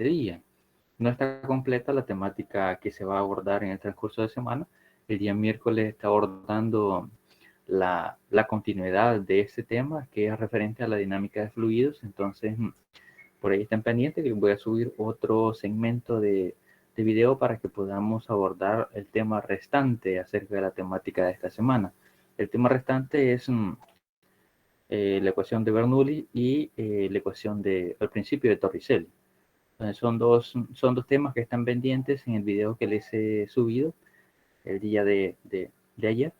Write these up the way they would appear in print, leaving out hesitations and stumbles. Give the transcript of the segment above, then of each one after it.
día. No está completa la temática que se va a abordar en el transcurso de semana. El día miércoles está abordando la continuidad de este tema, que es referente a la dinámica de fluidos. Entonces, por ahí estén pendientes que voy a subir otro segmento de video para que podamos abordar el tema restante acerca de la temática de esta semana. El tema restante es la ecuación de Bernoulli y la ecuación el principio de Torricelli. Entonces son dos temas que están pendientes en el video que les he subido el día de ayer,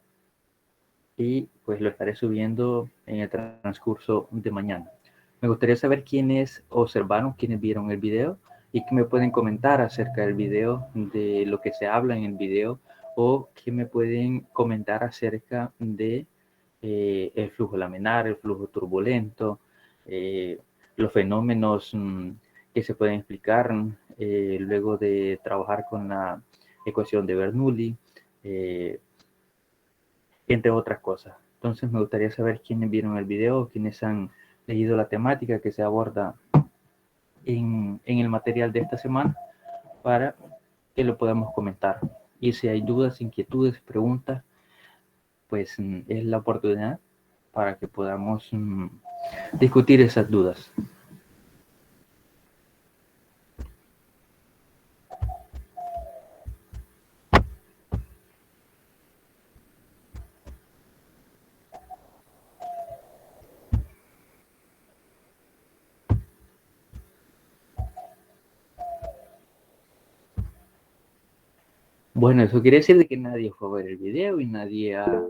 y pues lo estaré subiendo en el transcurso de mañana. Me gustaría saber quiénes observaron, quiénes vieron el video y que me pueden comentar acerca del video, de lo que se habla en el video, o que me pueden comentar acerca de el flujo laminar, el flujo turbulento, los fenómenos que se pueden explicar luego de trabajar con la ecuación de Bernoulli, entre otras cosas. Entonces me gustaría saber quiénes vieron el video, quiénes han leído la temática que se aborda en el material de esta semana, para que lo podamos comentar. Y si hay dudas, inquietudes, preguntas, pues es la oportunidad para que podamos discutir esas dudas. Bueno, eso quiere decir de que nadie fue a ver el video y nadie ha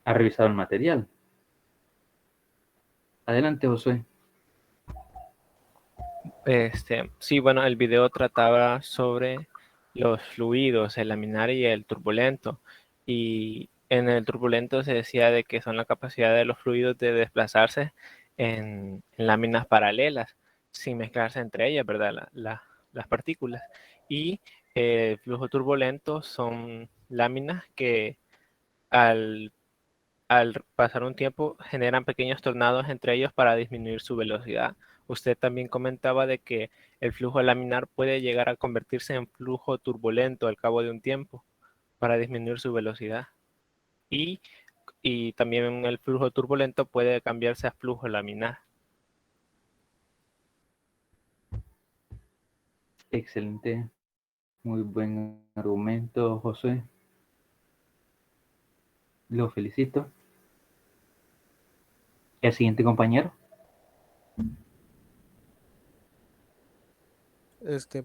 revisado el material. Adelante, Josué. Sí, bueno, el video trataba sobre los fluidos, el laminar y el turbulento. Y en el turbulento se decía de que son la capacidad de los fluidos de desplazarse en láminas paralelas, sin mezclarse entre ellas, ¿verdad? Las partículas. Y el flujo turbulento son láminas que al pasar un tiempo generan pequeños tornados entre ellos para disminuir su velocidad. Usted también comentaba de que el flujo laminar puede llegar a convertirse en flujo turbulento al cabo de un tiempo para disminuir su velocidad. Y también el flujo turbulento puede cambiarse a flujo laminar. Excelente, muy buen argumento, Josué. Lo felicito. El siguiente compañero.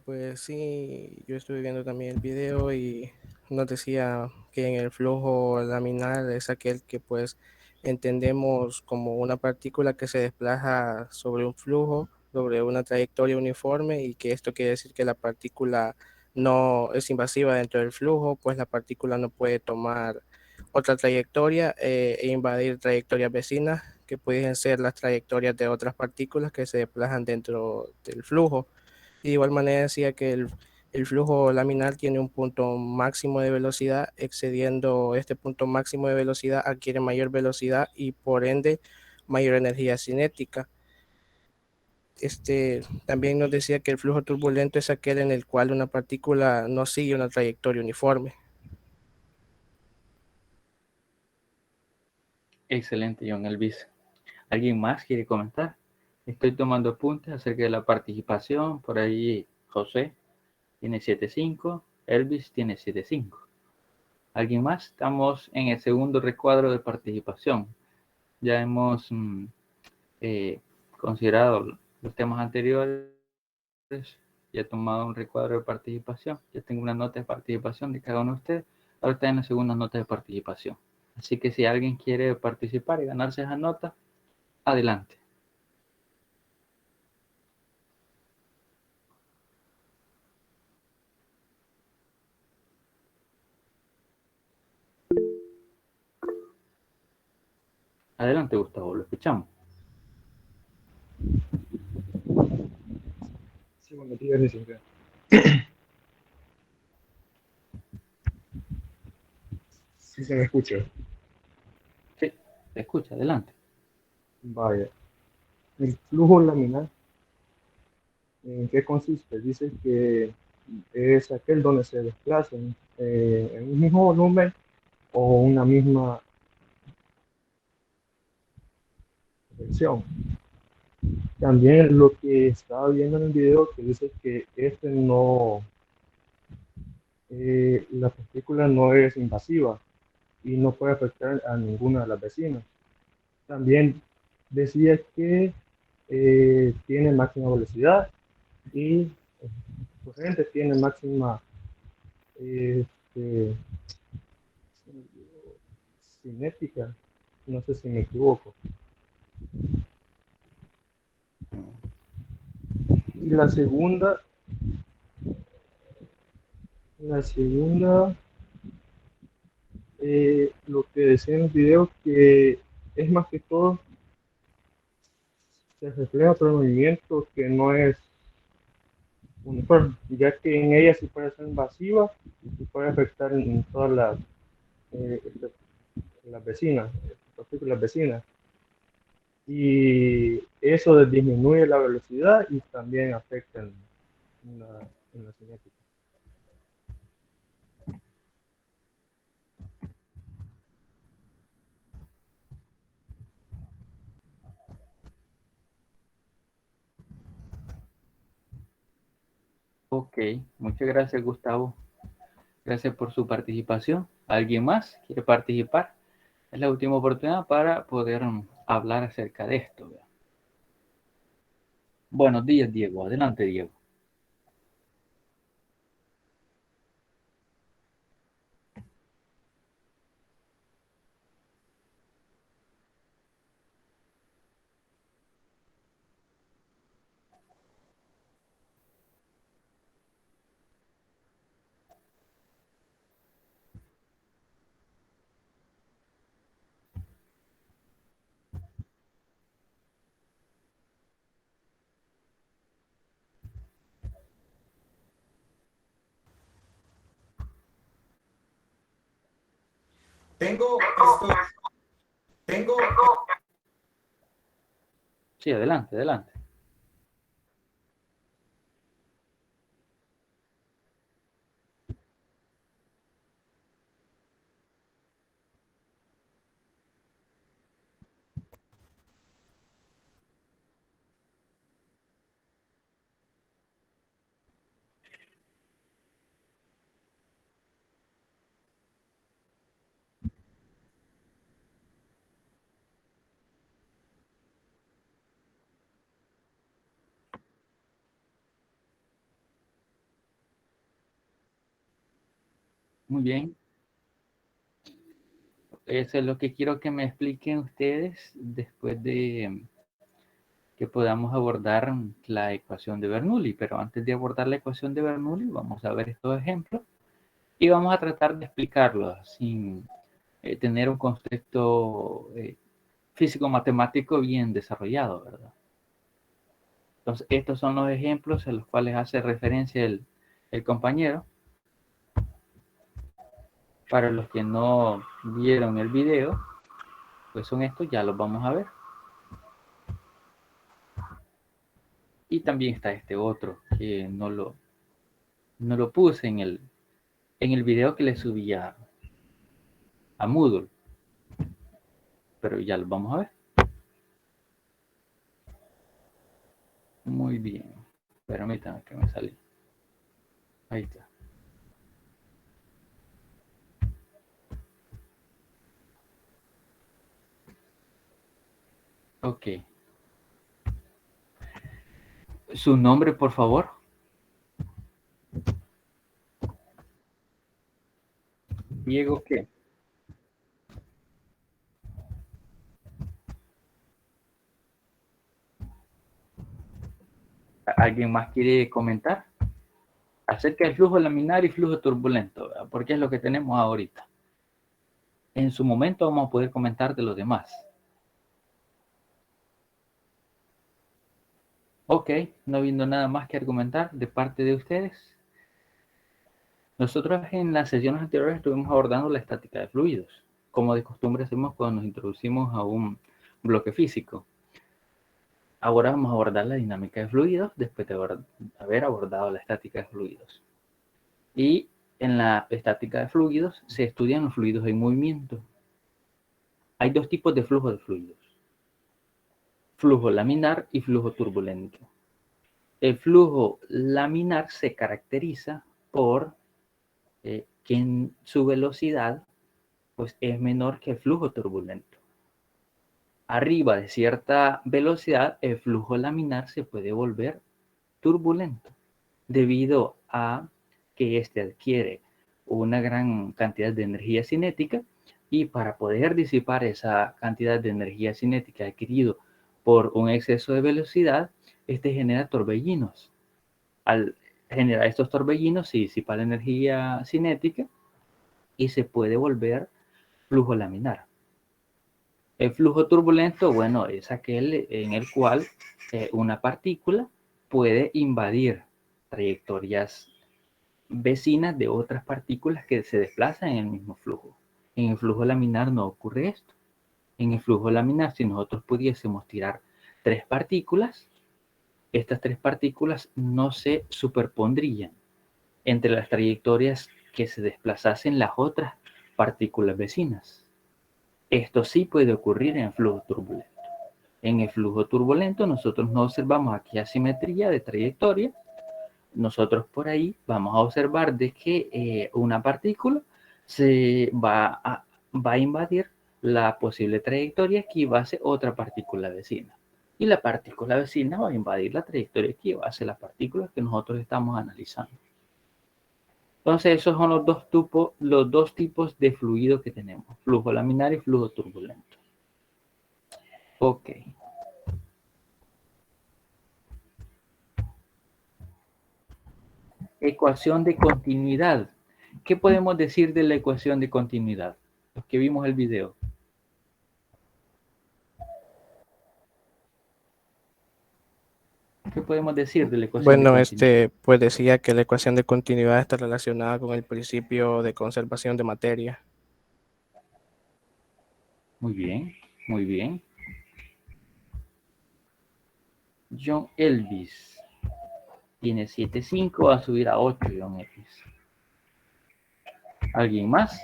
Pues sí, yo estuve viendo también el video y nos decía que en el flujo laminar es aquel que pues entendemos como una partícula que se desplaza sobre un flujo, sobre una trayectoria uniforme, y que esto quiere decir que la partícula no es invasiva dentro del flujo, pues la partícula no puede tomar otra trayectoria e invadir trayectorias vecinas, que pueden ser las trayectorias de otras partículas que se desplazan dentro del flujo. Y de igual manera decía que el flujo laminar tiene un punto máximo de velocidad. Excediendo este punto máximo de velocidad adquiere mayor velocidad y por ende mayor energía cinética. También nos decía que el flujo turbulento es aquel en el cual una partícula no sigue una trayectoria uniforme. Excelente, John Elvis. ¿Alguien más quiere comentar? Estoy tomando apuntes acerca de la participación. Por ahí José tiene 7.5, Elvis tiene 7.5. ¿Alguien más? Estamos en el segundo recuadro de participación. Ya hemos considerado los temas anteriores. Ya he tomado un recuadro de participación. Ya tengo una nota de participación de cada uno de ustedes. Ahora está en la segunda nota de participación. Así que si alguien quiere participar y ganarse esa nota, adelante. Adelante, Gustavo, lo escuchamos. Sí, bueno, te iba a decir. Sí se me escucha. Sí, te escucha, adelante. Vaya. el flujo laminar, ¿en qué consiste? Dice que es aquel donde se desplazan en un mismo volumen o una misma dirección. También lo que estaba viendo en el video que dice que la partícula no es invasiva y no puede afectar a ninguna de las vecinas. También decía que tiene máxima velocidad y corriente tiene máxima este, cinética, no sé si me equivoco. Y la segunda, lo que decía en el video, que es más que todo, se refleja otro movimiento que no es uniforme, ya que en ella sí puede ser invasiva y puede afectar en todas eh, las vecinas, las vecinas. Y eso disminuye la velocidad y también afecta en la cinética. Ok, muchas gracias, Gustavo. Gracias por su participación. ¿Alguien más quiere participar? Es la última oportunidad para poder hablar acerca de esto. Buenos días, Diego. Adelante, Diego. Tengo, Sí, adelante, adelante. Muy bien. Eso es lo que quiero que me expliquen ustedes después de que podamos abordar la ecuación de Bernoulli. Pero antes de abordar la ecuación de Bernoulli, vamos a ver estos ejemplos y vamos a tratar de explicarlos sin tener un concepto físico-matemático bien desarrollado, ¿verdad? Entonces, estos son los ejemplos a los cuales hace referencia el compañero. Para los que no vieron el video, pues son estos, ya los vamos a ver. Y también está este otro, que no lo puse en el video que le subí a Moodle. Pero ya los vamos a ver. Muy bien. Permítanme que me salí. Ahí está. Ok. Su nombre, por favor. Diego, ¿qué? ¿Alguien más quiere comentar acerca del flujo laminar y flujo turbulento? ¿Verdad? Porque es lo que tenemos ahorita. En su momento vamos a poder comentar de los demás. Ok, no habiendo nada más que argumentar de parte de ustedes. Nosotros en las sesiones anteriores estuvimos abordando la estática de fluidos, como de costumbre hacemos cuando nos introducimos a un bloque físico. Ahora vamos a abordar la dinámica de fluidos después de haber abordado la estática de fluidos. Y en la estática de fluidos se estudian los fluidos en movimiento. Hay dos tipos de flujo de fluidos: flujo laminar y flujo turbulento. El flujo laminar se caracteriza por que en su velocidad pues, es menor que el flujo turbulento. Arriba de cierta velocidad, el flujo laminar se puede volver turbulento debido a que éste adquiere una gran cantidad de energía cinética, y para poder disipar esa cantidad de energía cinética adquirido por un exceso de velocidad, este genera torbellinos. Al generar estos torbellinos se disipa la energía cinética y se puede volver flujo laminar. El flujo turbulento, bueno, es aquel en el cual una partícula puede invadir trayectorias vecinas de otras partículas que se desplazan en el mismo flujo. En el flujo laminar no ocurre esto. En el flujo laminar, si nosotros pudiésemos tirar tres partículas, estas tres partículas no se superpondrían entre las trayectorias que se desplazasen las otras partículas vecinas. Esto sí puede ocurrir en el flujo turbulento. En el flujo turbulento nosotros no observamos aquí asimetría de trayectoria. Nosotros por ahí vamos a observar de que una partícula se va a invadir la posible trayectoria que iba a ser otra partícula vecina. Y la partícula vecina va a invadir la trayectoria que iba a ser la partícula que nosotros estamos analizando. Entonces, esos son los dos tipos de fluido que tenemos: flujo laminar y flujo turbulento. Ok. Ecuación de continuidad. ¿Qué podemos decir de la ecuación de continuidad? Los que vimos el video. ¿Qué podemos decir de la ecuación de Bueno, continuidad? pues decía que la ecuación de continuidad está relacionada con el principio de conservación de materia. Muy bien, muy bien. John Elvis tiene 7.5, va a subir a 8, John Elvis. ¿Alguien más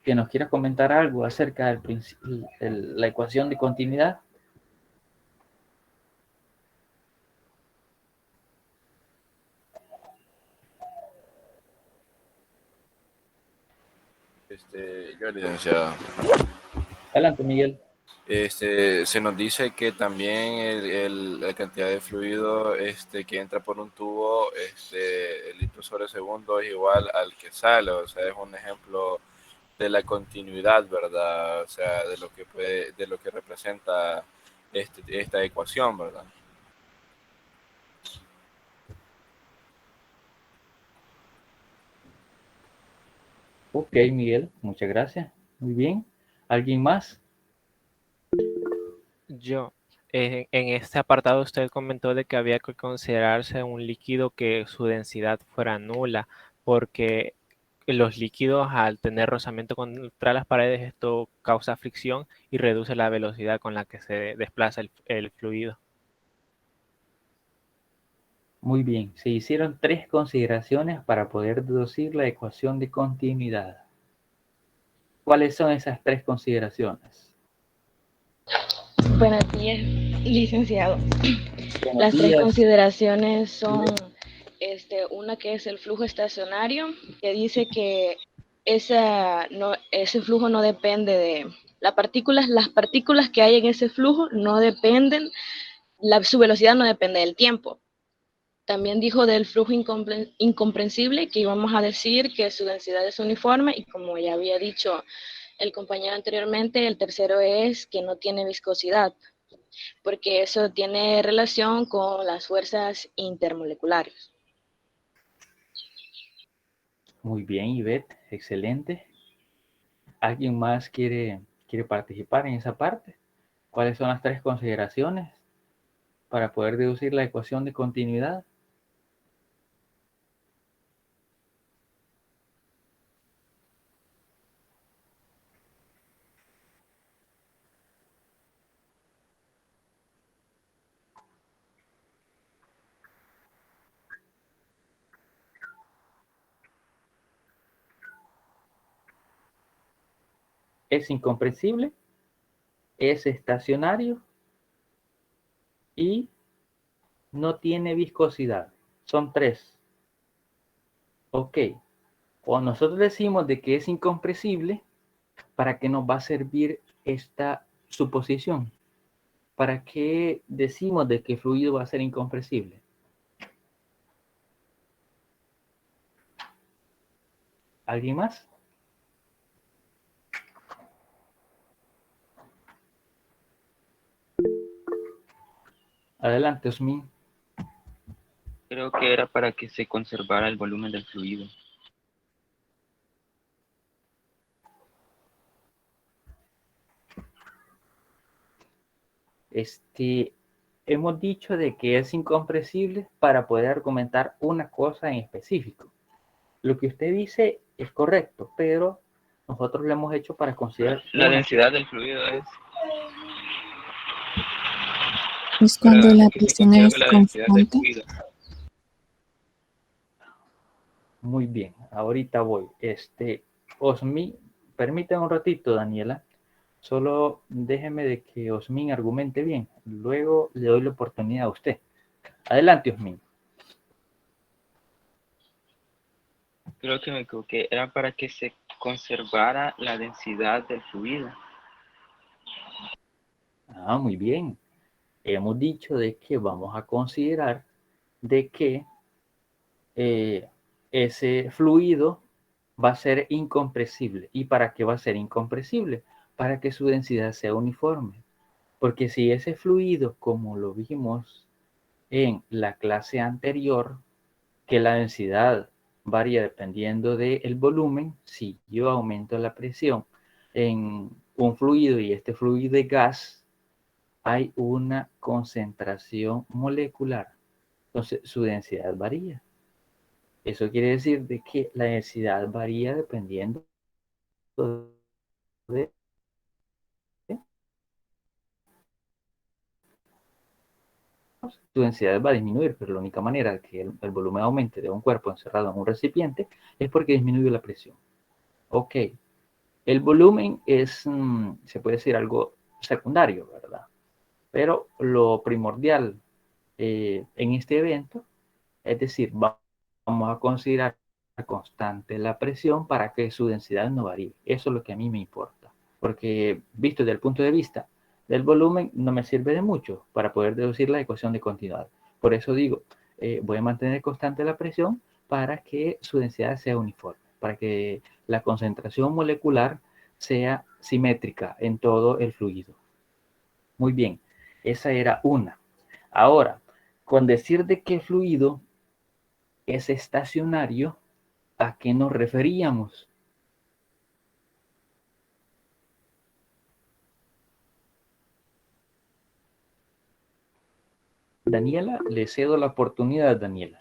que nos quiera comentar algo acerca del la ecuación de continuidad? Yo, licenciado. Adelante, Miguel. Se nos dice que también la cantidad de fluido que entra por un tubo, el litro sobre segundo es igual al que sale. O sea, es un ejemplo de la continuidad, ¿verdad? O sea, de lo que representa esta ecuación, ¿verdad? Ok, Miguel, muchas gracias. Muy bien. ¿Alguien más? Yo, en este apartado usted comentó de que había que considerarse un líquido que su densidad fuera nula, porque los líquidos al tener rozamiento contra las paredes, esto causa fricción y reduce la velocidad con la que se desplaza el fluido. Muy bien. Se hicieron 3 consideraciones para poder deducir la ecuación de continuidad. ¿Cuáles son esas 3 consideraciones? Buenos días, licenciado. Buenos Las tres días. consideraciones son una que es el flujo estacionario, que dice que ese flujo no depende de las partículas que hay en ese flujo no dependen, su velocidad no depende del tiempo. También dijo del flujo incomprensible, que íbamos a decir que su densidad es uniforme, y como ya había dicho el compañero anteriormente, el tercero es que no tiene viscosidad, porque eso tiene relación con las fuerzas intermoleculares. Muy bien, Ivette, excelente. ¿Alguien más quiere participar en esa parte? ¿Cuáles son las 3 consideraciones para poder deducir la ecuación de continuidad? es incomprensible, es estacionario y no tiene viscosidad. Son 3. Ok. Cuando nosotros decimos de que es incompresible, ¿para qué nos va a servir esta suposición? ¿Para qué decimos de que el fluido va a ser incompresible? ¿Alguien más? Adelante, Osmin. Creo que era para que se conservara el volumen del fluido. Hemos dicho de que es incompresible para poder argumentar una cosa en específico. Lo que usted dice es correcto, pero nosotros lo hemos hecho para considerar La densidad del fluido es... Es cuando para la que se presión es conserve la densidad del constante. fluido. Muy bien, ahorita voy. Osmin, permítame un ratito, Daniela. Solo déjeme de que Osmin argumente bien. Luego le doy la oportunidad a usted. Adelante, Osmin. Creo que me equivoqué. Era para que se conservara la densidad del fluido. Muy bien. Hemos dicho de que vamos a considerar de que ese fluido va a ser incompresible. ¿Y para qué va a ser incompresible? Para que su densidad sea uniforme. Porque si ese fluido, como lo vimos en la clase anterior, que la densidad varía dependiendo del volumen, si yo aumento la presión en un fluido y este fluido es gas, hay una concentración molecular. Entonces su densidad varía. Eso quiere decir de que la densidad varía dependiendo de su densidad va a disminuir, pero la única manera de que el volumen aumente de un cuerpo encerrado en un recipiente es porque disminuye la presión. Ok, el volumen es, se puede decir, algo secundario, ¿verdad? Pero lo primordial en este evento, es decir, vamos a considerar constante la presión para que su densidad no varíe. Eso es lo que a mí me importa, porque visto desde el punto de vista del volumen no me sirve de mucho para poder deducir la ecuación de continuidad. Por eso digo, voy a mantener constante la presión para que su densidad sea uniforme, para que la concentración molecular sea simétrica en todo el fluido. Muy bien, esa era una. Ahora, con decir de que el fluido es estacionario, ¿a qué nos referíamos? Daniela, le cedo la oportunidad, Daniela.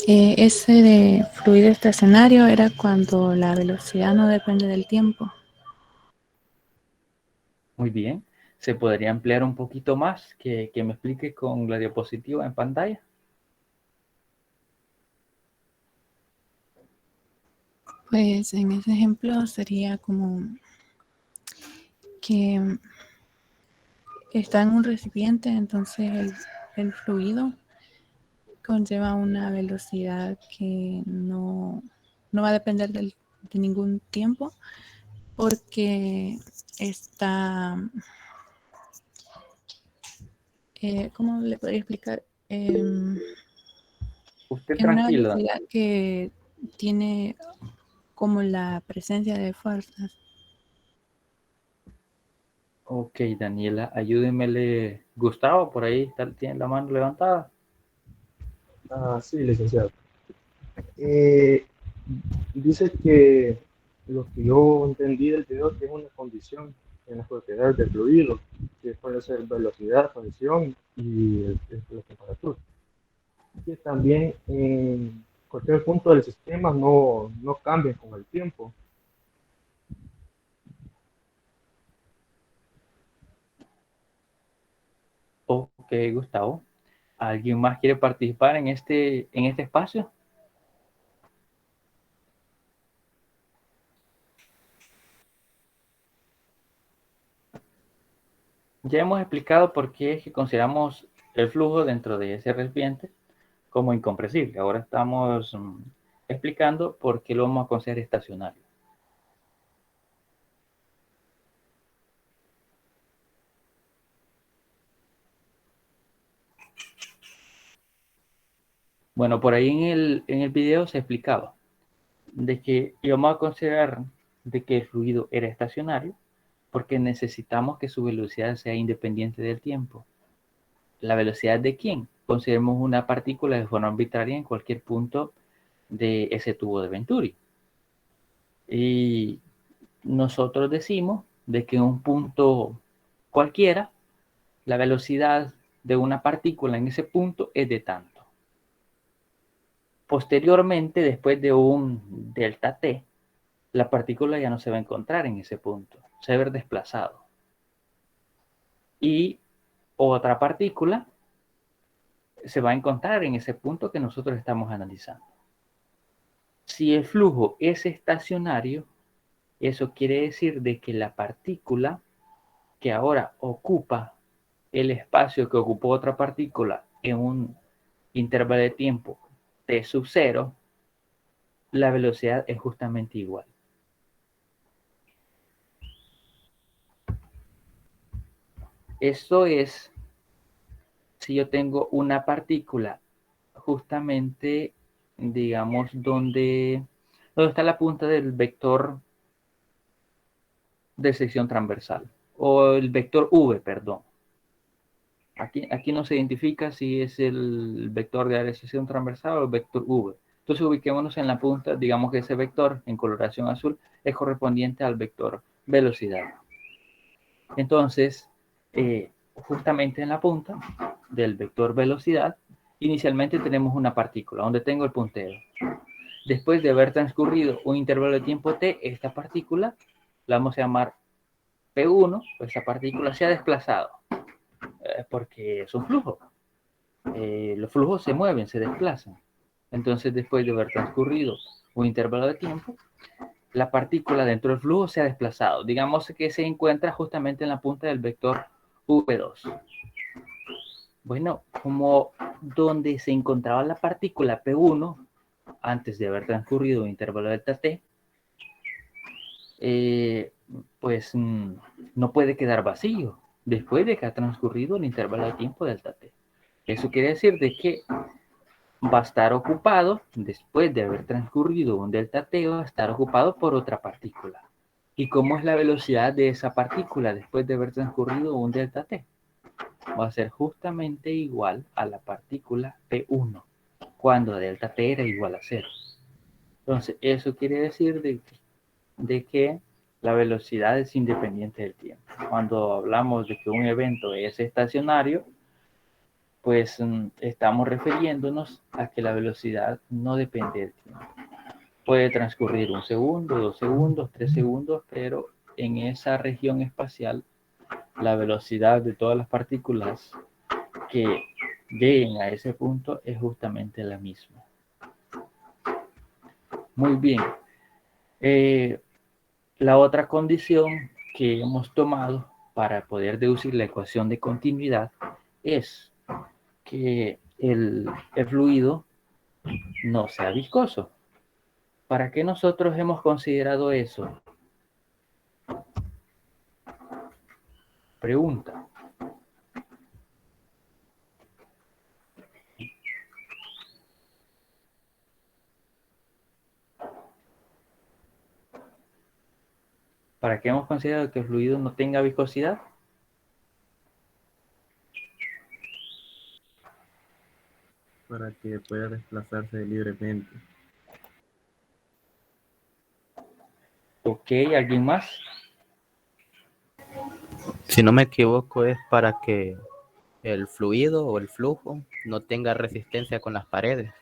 Ese de fluido estacionario era cuando la velocidad no depende del tiempo. Muy bien. ¿Se podría ampliar un poquito más? Que me explique con la diapositiva en pantalla. Pues en ese ejemplo sería como que está en un recipiente, entonces el fluido conlleva una velocidad que no va a depender de ningún tiempo porque está, ¿cómo le podría explicar? Usted En una tranquilo. velocidad que tiene como la presencia de fuerzas. Ok, Daniela, ayúdenmele. Gustavo, por ahí tiene la mano levantada. Sí, licenciado. Dice que lo que yo entendí del video es que es una condición en las propiedades del fluido, que puede ser velocidad, presión y la temperatura. Que también en cualquier punto del sistema no cambia con el tiempo. Ok, Gustavo. ¿Alguien más quiere participar en este espacio? Ya hemos explicado por qué es que consideramos el flujo dentro de ese recipiente como incompresible. Ahora estamos explicando por qué lo vamos a considerar estacionario. Bueno, por ahí en el video se explicaba de que íbamos a considerar de que el fluido era estacionario porque necesitamos que su velocidad sea independiente del tiempo. ¿La velocidad de quién? Consideremos una partícula de forma arbitraria en cualquier punto de ese tubo de Venturi. Y nosotros decimos de que en un punto cualquiera, la velocidad de una partícula en ese punto es de tanto. Posteriormente, después de un delta t, la partícula ya no se va a encontrar en ese punto, se va a ver desplazado. Y otra partícula se va a encontrar en ese punto que nosotros estamos analizando. Si el flujo es estacionario, eso quiere decir de que la partícula que ahora ocupa el espacio que ocupó otra partícula en un intervalo de tiempo t sub 0, la velocidad es justamente igual. Esto es si yo tengo una partícula justamente, digamos, donde está la punta del vector de sección transversal, o el vector v, perdón. Aquí no se identifica si es el vector de área de sección transversal o el vector v. Entonces ubiquémonos en la punta, digamos que ese vector en coloración azul es correspondiente al vector velocidad. Entonces, justamente en la punta del vector velocidad, inicialmente tenemos una partícula donde tengo el puntero. Después de haber transcurrido un intervalo de tiempo t, esta partícula la vamos a llamar P1, pues esa partícula se ha desplazado, porque es un flujo. Los flujos se mueven, se desplazan. Entonces, después de haber transcurrido un intervalo de tiempo, la partícula dentro del flujo se ha desplazado. Digamos que se encuentra justamente en la punta del vector V2. Bueno, como donde se encontraba la partícula P1 antes de haber transcurrido un intervalo delta t, pues no puede quedar vacío después de que ha transcurrido el intervalo de tiempo delta t. Eso quiere decir de que va a estar ocupado, después de haber transcurrido un delta t, va a estar ocupado por otra partícula. ¿Y cómo es la velocidad de esa partícula después de haber transcurrido un delta t? Va a ser justamente igual a la partícula P1, cuando delta t era igual a 0. Entonces, eso quiere decir de que la velocidad es independiente del tiempo. Cuando hablamos de que un evento es estacionario, pues estamos refiriéndonos a que la velocidad no depende del tiempo. Puede transcurrir 1 segundo, 2 segundos, 3 segundos, pero en esa región espacial, la velocidad de todas las partículas que lleguen a ese punto es justamente la misma. Muy bien. La otra condición que hemos tomado para poder deducir la ecuación de continuidad es que el fluido no sea viscoso. ¿Para qué nosotros hemos considerado eso? Pregunta. ¿Para qué hemos considerado que el fluido no tenga viscosidad? Para que pueda desplazarse libremente. Ok, ¿alguien más? Si no me equivoco, es para que el fluido o el flujo no tenga resistencia con las paredes.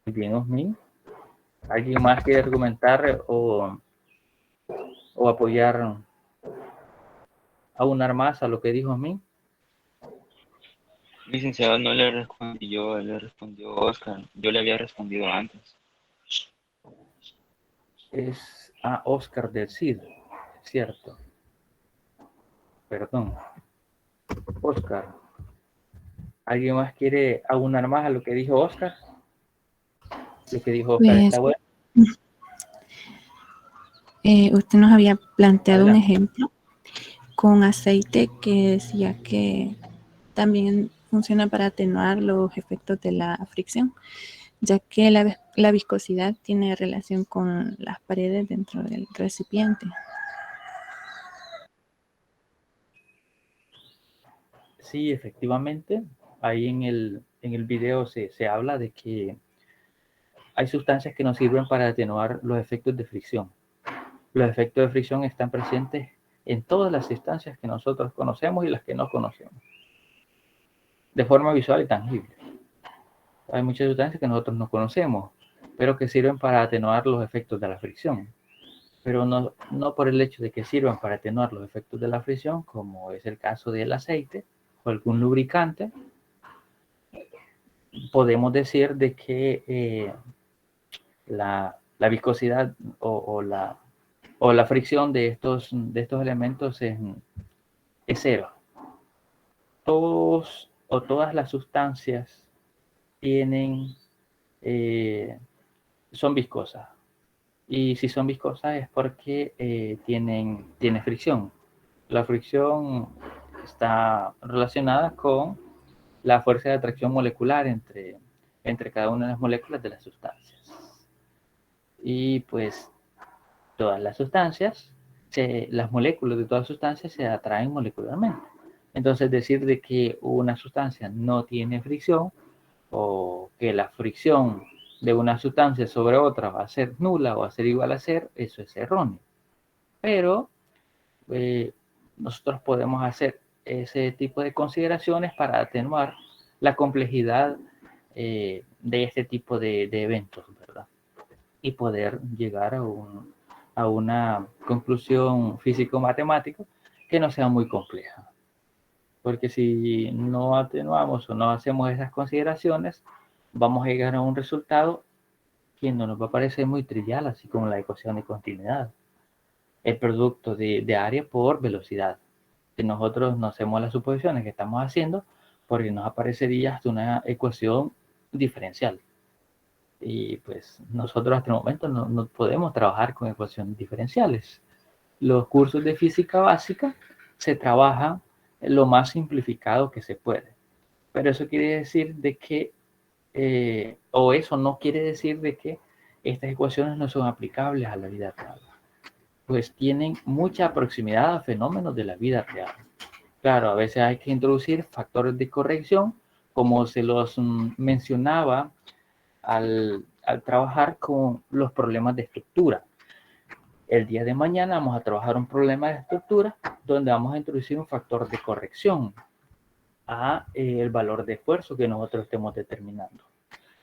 Bien, Osmin. ¿Alguien más quiere argumentar o apoyar, aunar más a lo que dijo Osmin? Licenciado, no le respondí yo, le respondió Oscar. Yo le había respondido antes. Es a Oscar del Cid, cierto. Perdón. Oscar. ¿Alguien más quiere aunar más a lo que dijo Oscar? Lo que dijo Oscar está Pues bueno. usted nos había planteado un Adelante. ejemplo con aceite que decía que también funciona para atenuar los efectos de la fricción, ya que la viscosidad tiene relación con las paredes dentro del recipiente. Sí, efectivamente. Ahí en el video se habla de que hay sustancias que nos sirven para atenuar los efectos de fricción. Los efectos de fricción están presentes en todas las sustancias que nosotros conocemos y las que no conocemos, de forma visual y tangible. Hay muchas sustancias que nosotros no conocemos, pero que sirven para atenuar los efectos de la fricción. Pero no por el hecho de que sirvan para atenuar los efectos de la fricción, como es el caso del aceite o algún lubricante, podemos decir de que la viscosidad o la fricción de estos elementos es cero. Todos o todas las sustancias tienen, son viscosas. Y si son viscosas es porque tienen fricción. La fricción está relacionada con la fuerza de atracción molecular entre cada una de las moléculas de las sustancias. Y pues todas las sustancias, las moléculas de todas las sustancias se atraen molecularmente. Entonces decir de que una sustancia no tiene fricción o que la fricción de una sustancia sobre otra va a ser nula o va a ser igual a cero, eso es erróneo. Pero nosotros podemos hacer ese tipo de consideraciones para atenuar la complejidad de este tipo de eventos, ¿verdad? Y poder llegar a una conclusión físico-matemática que no sea muy compleja. Porque si no atenuamos o no hacemos esas consideraciones, vamos a llegar a un resultado que no nos va a parecer muy trivial, así como la ecuación de continuidad. El producto de área por velocidad. Si nosotros no hacemos las suposiciones que estamos haciendo, porque nos aparecería hasta una ecuación diferencial. Y pues nosotros hasta el momento no podemos trabajar con ecuaciones diferenciales. Los cursos de física básica se trabajan lo más simplificado que se puede. Pero eso quiere decir de que, o eso no quiere decir de que estas ecuaciones no son aplicables a la vida real. Pues tienen mucha proximidad a fenómenos de la vida real. Claro, a veces hay que introducir factores de corrección, como se los mencionaba al trabajar con los problemas de estructura. El día de mañana vamos a trabajar un problema de estructura donde vamos a introducir un factor de corrección a el valor de esfuerzo que nosotros estemos determinando.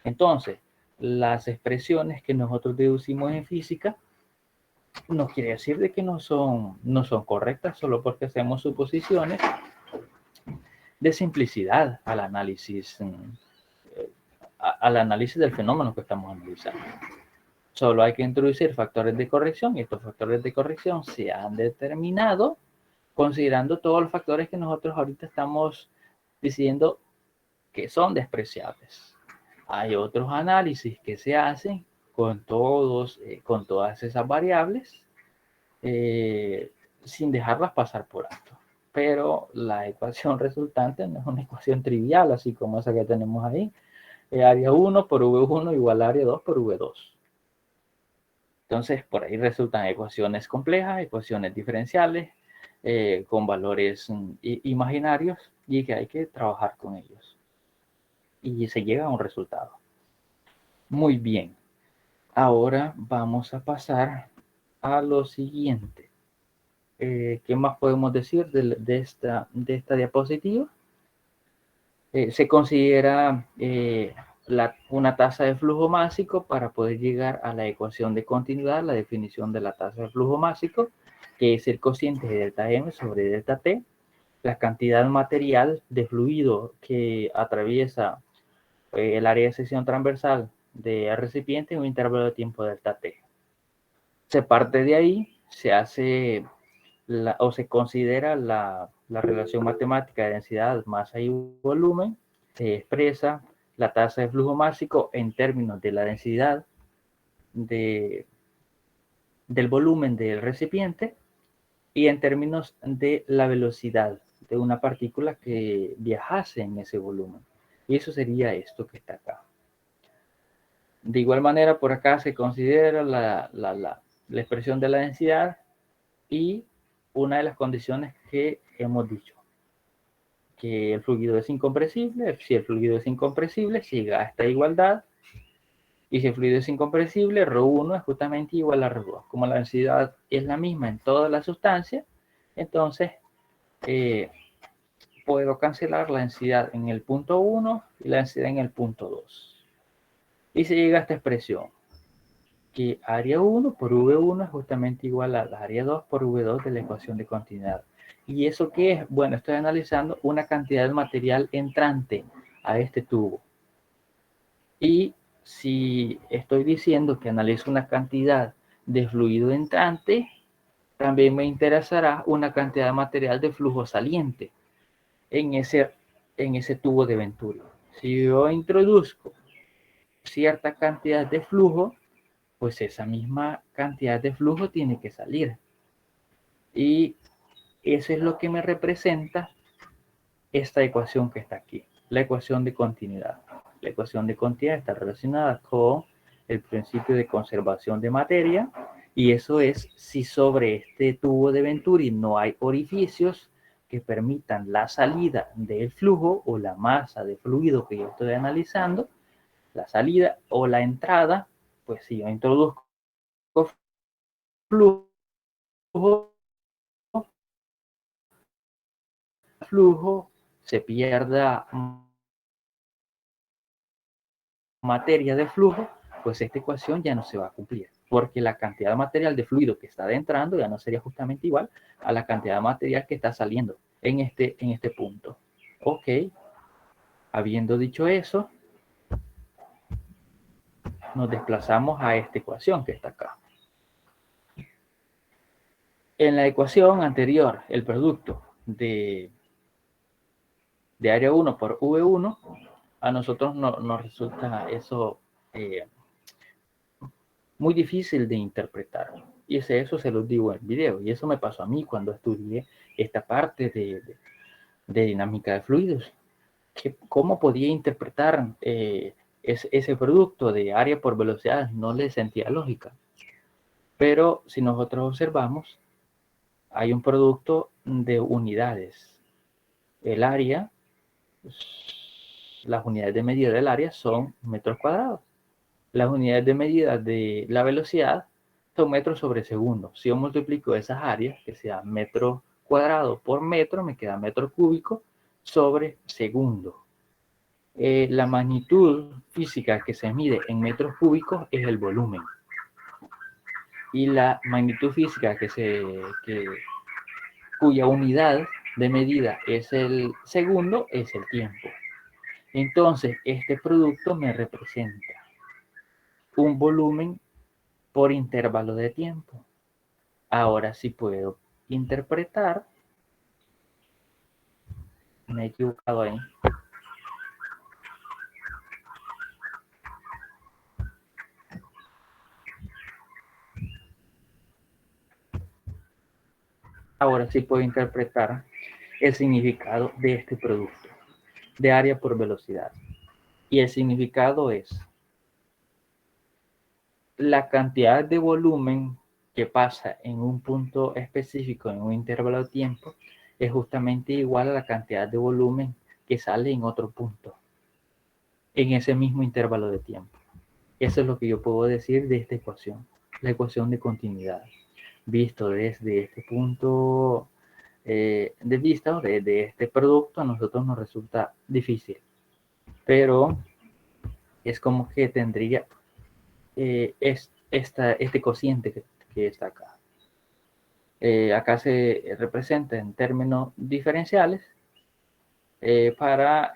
Entonces, las expresiones que nosotros deducimos en física no quiere decir de que no son correctas solo porque hacemos suposiciones de simplicidad al análisis del fenómeno que estamos analizando. Solo hay que introducir factores de corrección y estos factores de corrección se han determinado considerando todos los factores que nosotros ahorita estamos diciendo que son despreciables. Hay otros análisis que se hacen con todas esas variables sin dejarlas pasar por alto. Pero la ecuación resultante no es una ecuación trivial, así como esa que tenemos ahí. Área 1 por V1 igual a área 2 por V2. Entonces, por ahí resultan ecuaciones complejas, ecuaciones diferenciales, con valores imaginarios y que hay que trabajar con ellos. Y se llega a un resultado. Muy bien. Ahora vamos a pasar a lo siguiente. ¿Qué más podemos decir de esta diapositiva? Se considera una tasa de flujo másico para poder llegar a la ecuación de continuidad, la definición de la tasa de flujo másico, que es el cociente de delta M sobre delta T, la cantidad material de fluido que atraviesa el área de sección transversal del recipiente en un intervalo de tiempo delta T. Se parte de ahí, se hace o se considera la relación matemática de densidad, masa y volumen, se expresa la tasa de flujo másico en términos de la densidad del volumen del recipiente y en términos de la velocidad de una partícula que viajase en ese volumen. Y eso sería esto que está acá. De igual manera, por acá se considera la expresión de la densidad y una de las condiciones que hemos dicho, que el fluido es incompresible. Si el fluido es incompresible, llega a esta igualdad. Y si el fluido es incompresible, ρ1 es justamente igual a ρ2. Como la densidad es la misma en toda la sustancia, entonces puedo cancelar la densidad en el punto 1 y la densidad en el punto 2. Y se llega a esta expresión, que área 1 por V1 es justamente igual a área 2 por V2 de la ecuación de continuidad. ¿Y eso qué es? Bueno, estoy analizando una cantidad de material entrante a este tubo. Y si estoy diciendo que analizo una cantidad de fluido entrante, también me interesará una cantidad de material de flujo saliente en ese tubo de Venturi. Si yo introduzco cierta cantidad de flujo, pues esa misma cantidad de flujo tiene que salir. Y eso es lo que me representa esta ecuación que está aquí, la ecuación de continuidad. La ecuación de continuidad está relacionada con el principio de conservación de materia, y eso es si sobre este tubo de Venturi no hay orificios que permitan la salida del flujo o la masa de fluido que yo estoy analizando, la salida o la entrada, pues si yo introduzco flujo, se pierda materia de flujo, pues esta ecuación ya no se va a cumplir, porque la cantidad de material de fluido que está adentrando ya no sería justamente igual a la cantidad de material que está saliendo en este punto. Ok, habiendo dicho eso, nos desplazamos a esta ecuación que está acá. En la ecuación anterior, el producto de área 1 por V1, a nosotros nos resulta eso muy difícil de interpretar. Y eso se los digo en el video. Y eso me pasó a mí cuando estudié esta parte de dinámica de fluidos. ¿Cómo podía interpretar ese producto de área por velocidad? No le sentía lógica. Pero si nosotros observamos, hay un producto de unidades. El área, las unidades de medida del área son metros cuadrados. Las unidades de medida de la velocidad son metros sobre segundo. Si yo multiplico esas áreas, que sea metro cuadrado por metro, me queda metro cúbico sobre segundo. La magnitud física que se mide en metros cúbicos es el volumen. Y la magnitud física cuya unidad de medida es el segundo es el tiempo. Entonces, este producto me representa un volumen por intervalo de tiempo. Ahora sí puedo interpretar. Me he equivocado ahí. Ahora sí puedo interpretar el significado de este producto de área por velocidad. Y el significado es la cantidad de volumen que pasa en un punto específico en un intervalo de tiempo es justamente igual a la cantidad de volumen que sale en otro punto en ese mismo intervalo de tiempo. Eso es lo que yo puedo decir de esta ecuación, la ecuación de continuidad. Visto desde este punto de vista de este producto, a nosotros nos resulta difícil, pero es como que tendría este cociente que está acá. Acá se representa en términos diferenciales para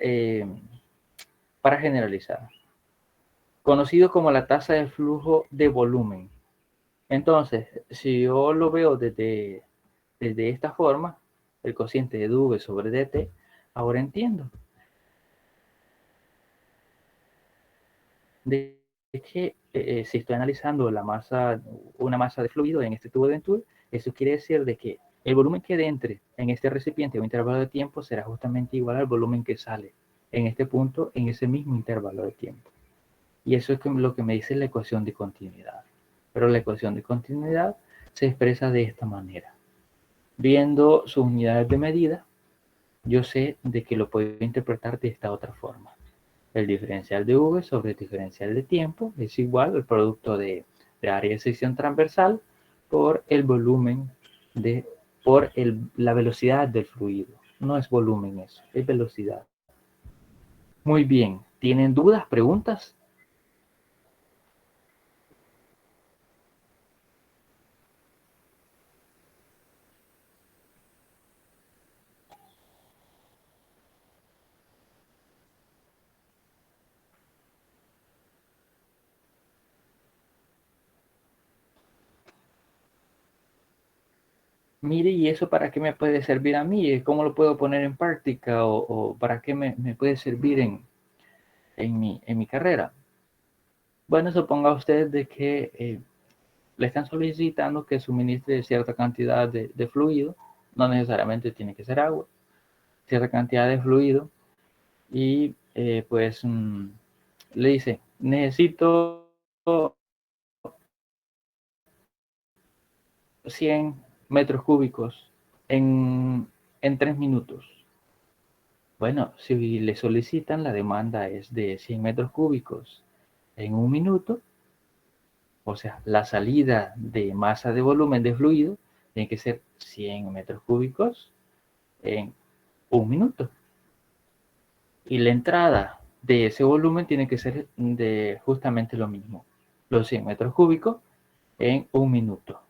generalizar. Conocido como la tasa de flujo de volumen. Entonces, si yo lo veo desde esta forma, el cociente de V sobre dt, ahora entiendo de que si estoy analizando la masa, una masa de fluido en este tubo de Venturi, eso quiere decir de que el volumen que entre en este recipiente a un intervalo de tiempo será justamente igual al volumen que sale en este punto en ese mismo intervalo de tiempo. Y eso es lo que me dice la ecuación de continuidad. Pero la ecuación de continuidad se expresa de esta manera. Viendo sus unidades de medida, yo sé de que lo puedo interpretar de esta otra forma. El diferencial de V sobre el diferencial de tiempo es igual al producto de área de sección transversal por el volumen por la velocidad del fluido. No es volumen eso, es velocidad. Muy bien, ¿tienen dudas, preguntas? Mire, ¿y eso para qué me puede servir a mí? ¿Cómo lo puedo poner en práctica? ¿O para qué me puede servir en mi carrera? Bueno, suponga usted de que le están solicitando que suministre cierta cantidad de fluido, no necesariamente tiene que ser agua, cierta cantidad de fluido, y pues le dice, necesito 100 metros cúbicos en 3 minutos. Bueno, si le solicitan, la demanda es de 100 metros cúbicos en 1 minuto, o sea, la salida de masa de volumen de fluido tiene que ser 100 metros cúbicos en 1 minuto. Y la entrada de ese volumen tiene que ser de justamente lo mismo, los 100 metros cúbicos en 1 minuto.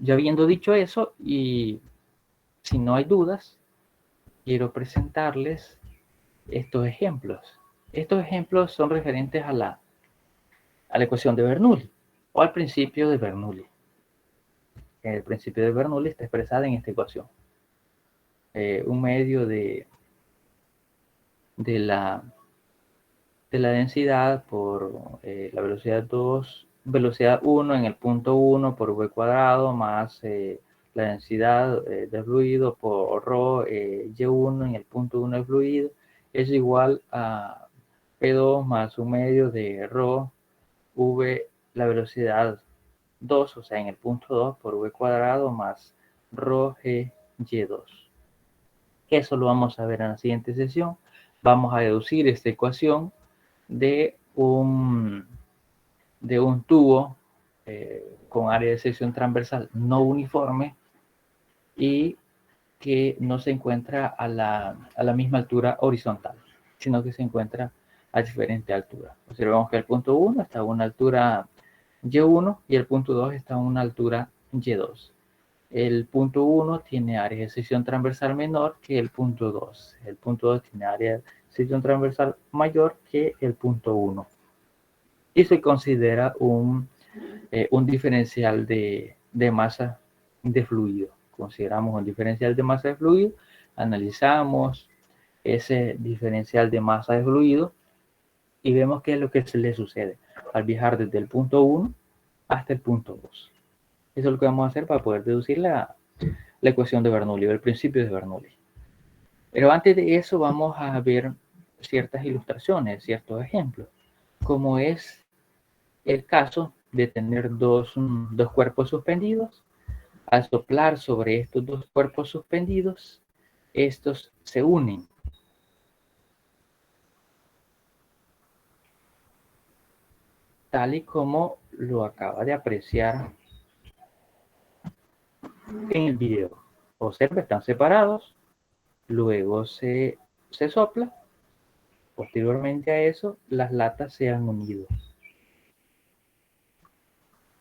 Ya habiendo dicho eso, y si no hay dudas, quiero presentarles estos ejemplos. Estos ejemplos son referentes a la ecuación de Bernoulli o al principio de Bernoulli. El principio de Bernoulli está expresado en esta ecuación. Un medio de la densidad por la velocidad 2, velocidad 1 en el punto 1 por v cuadrado más la densidad del fluido por ρ y1 en el punto 1 del fluido es igual a P2 más un medio de ρ v, la velocidad 2, o sea, en el punto 2 por v cuadrado más ρ g y2. Eso lo vamos a ver en la siguiente sesión. Vamos a deducir esta ecuación de un tubo con área de sección transversal no uniforme y que no se encuentra a la misma altura horizontal, sino que se encuentra a diferente altura. Observamos que el punto 1 está a una altura y1 y el punto 2 está a una altura y2. El punto 1 tiene área de sección transversal menor que el punto 2. El punto 2 tiene área de sección transversal mayor que el punto 1. Y se considera un diferencial de masa de fluido. Consideramos un diferencial de masa de fluido, analizamos ese diferencial de masa de fluido y vemos qué es lo que se le sucede al viajar desde el punto 1 hasta el punto 2. Eso es lo que vamos a hacer para poder deducir la ecuación de Bernoulli o el principio de Bernoulli. Pero antes de eso vamos a ver ciertas ilustraciones, ciertos ejemplos, como es el caso de tener dos cuerpos suspendidos. Al soplar sobre estos dos cuerpos suspendidos, estos se unen. Tal y como lo acaba de apreciar en el video. Observa, están separados, luego se sopla, posteriormente a eso las latas se han unido.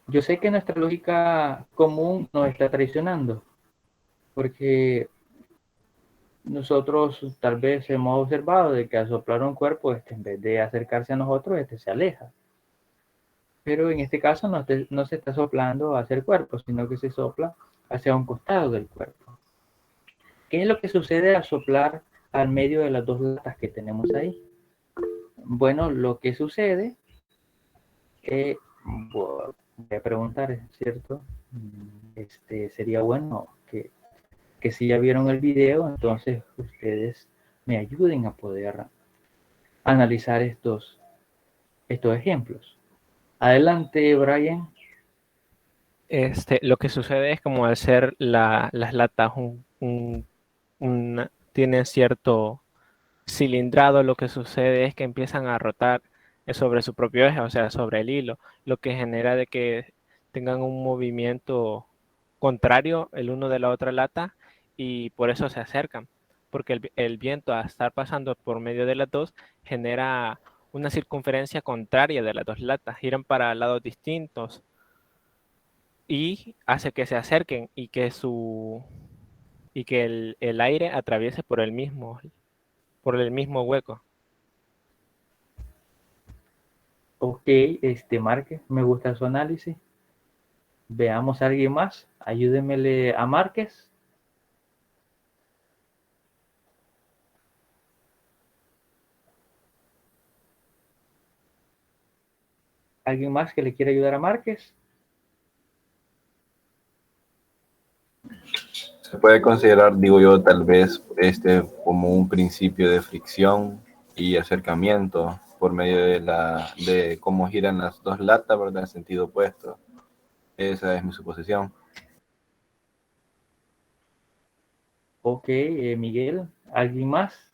Yo sé que nuestra lógica común nos está traicionando, porque nosotros tal vez hemos observado de que al soplar un cuerpo, en vez de acercarse a nosotros, se aleja. Pero en este caso no se está soplando hacia el cuerpo, sino que se sopla hacia un costado del cuerpo. ¿Qué es lo que sucede al soplar al medio de las dos latas que tenemos ahí? Bueno, lo que sucede, voy a preguntar, ¿cierto? Sería bueno que si ya vieron el video, entonces ustedes me ayuden a poder analizar estos ejemplos. Adelante, Brian. Lo que sucede es como al ser las latas tienen cierto cilindrado, lo que sucede es que empiezan a rotar sobre su propio eje, o sea, sobre el hilo, lo que genera de que tengan un movimiento contrario el uno de la otra lata y por eso se acercan, porque el viento al estar pasando por medio de las dos genera una circunferencia contraria de las dos latas, giran para lados distintos y hace que se acerquen y que el aire atraviese por el mismo hueco. Ok, Márquez, me gusta su análisis. Veamos a alguien más. Ayúdenmele a Márquez. ¿Alguien más que le quiera ayudar a Márquez? Se puede considerar, digo yo, tal vez como un principio de fricción y acercamiento por medio de cómo giran las dos latas, ¿verdad? En sentido opuesto. Esa es mi suposición. Ok, Miguel, ¿alguien más?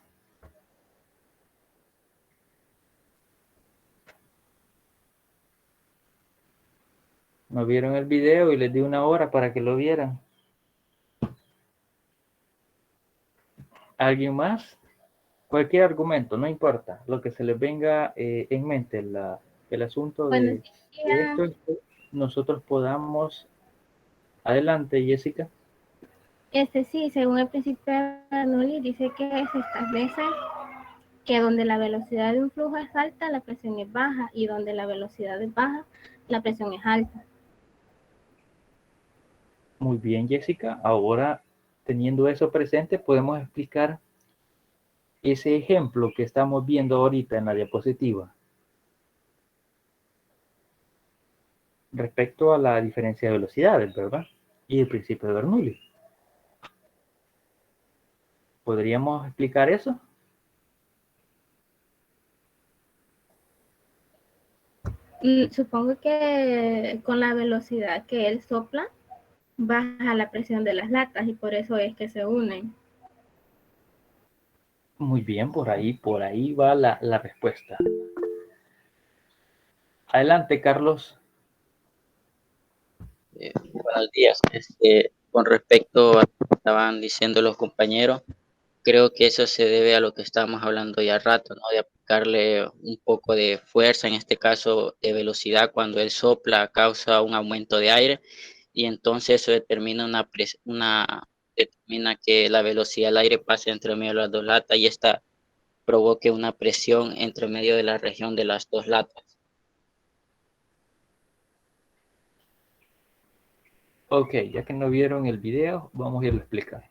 ¿No vieron el video y les di una hora para que lo vieran? ¿Alguien más? Cualquier argumento, no importa, lo que se les venga en mente, el asunto de esto es que nosotros podamos... Adelante, Jessica. Sí, según el principio de Bernoulli, dice que se establece que donde la velocidad de un flujo es alta, la presión es baja, y donde la velocidad es baja, la presión es alta. Muy bien, Jessica. Ahora, teniendo eso presente, podemos explicar ese ejemplo que estamos viendo ahorita en la diapositiva respecto a la diferencia de velocidades, ¿verdad? Y el principio de Bernoulli. ¿Podríamos explicar eso? Supongo que con la velocidad que él sopla, baja la presión de las latas y por eso es que se unen. Muy bien, por ahí va la respuesta. Adelante, Carlos. Buenos días. Con respecto a lo que estaban diciendo los compañeros, creo que eso se debe a lo que estábamos hablando ya rato, ¿no? De aplicarle un poco de fuerza, en este caso de velocidad, cuando él sopla causa un aumento de aire y entonces eso determina determina que la velocidad del aire pase entre medio de las dos latas y esta provoque una presión entre medio de la región de las dos latas. Ok, ya que no vieron el video, vamos a irlo a explicar.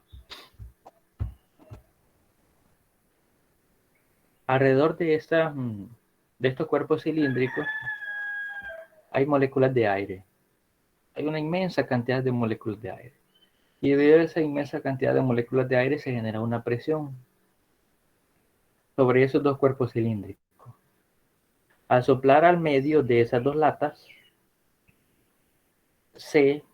Alrededor de estos cuerpos cilíndricos hay moléculas de aire. Hay una inmensa cantidad de moléculas de aire. Y debido a esa inmensa cantidad de moléculas de aire se genera una presión sobre esos dos cuerpos cilíndricos. Al soplar al medio de esas dos latas, se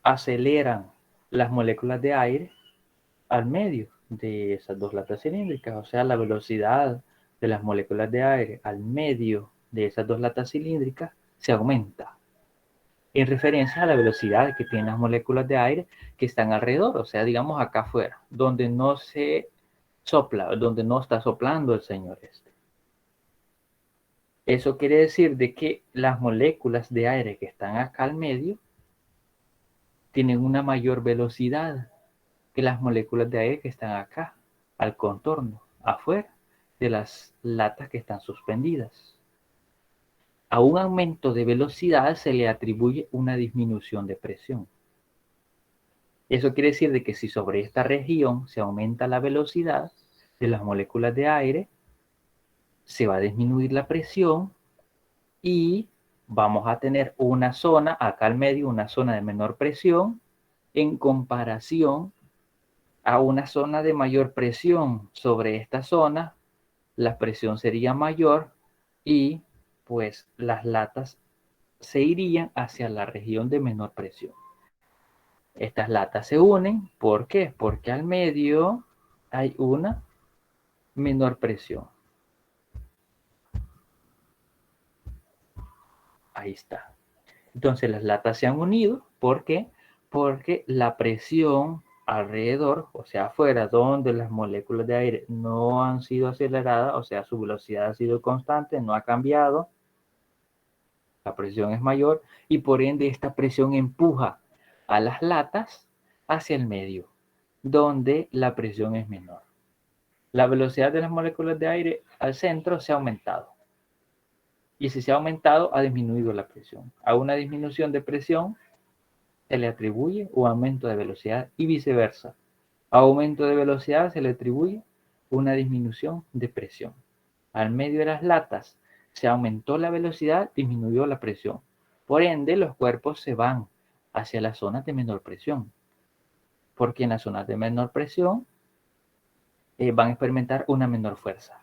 aceleran las moléculas de aire al medio de esas dos latas cilíndricas. O sea, la velocidad de las moléculas de aire al medio de esas dos latas cilíndricas se aumenta en referencia a la velocidad que tienen las moléculas de aire que están alrededor, o sea, digamos acá afuera, donde no se sopla, donde no está soplando el señor este. Eso quiere decir de que las moléculas de aire que están acá al medio tienen una mayor velocidad que las moléculas de aire que están acá, al contorno, afuera de las latas que están suspendidas. A un aumento de velocidad se le atribuye una disminución de presión. Eso quiere decir de que si sobre esta región se aumenta la velocidad de las moléculas de aire, se va a disminuir la presión y vamos a tener una zona, acá al medio, una zona de menor presión en comparación a una zona de mayor presión. Sobre esta zona, la presión sería mayor y pues las latas se irían hacia la región de menor presión. Estas latas se unen, ¿por qué? Porque al medio hay una menor presión. Ahí está. Entonces las latas se han unido, ¿por qué? Porque la presión alrededor, o sea, afuera, donde las moléculas de aire no han sido aceleradas, o sea, su velocidad ha sido constante, no ha cambiado, la presión es mayor y por ende esta presión empuja a las latas hacia el medio, donde la presión es menor. La velocidad de las moléculas de aire al centro se ha aumentado. Y si se ha aumentado, ha disminuido la presión. A una disminución de presión se le atribuye un aumento de velocidad y viceversa. A aumento de velocidad se le atribuye una disminución de presión. Al medio de las latas se aumentó la velocidad, disminuyó la presión. Por ende, los cuerpos se van hacia las zonas de menor presión. Porque en las zonas de menor presión van a experimentar una menor fuerza.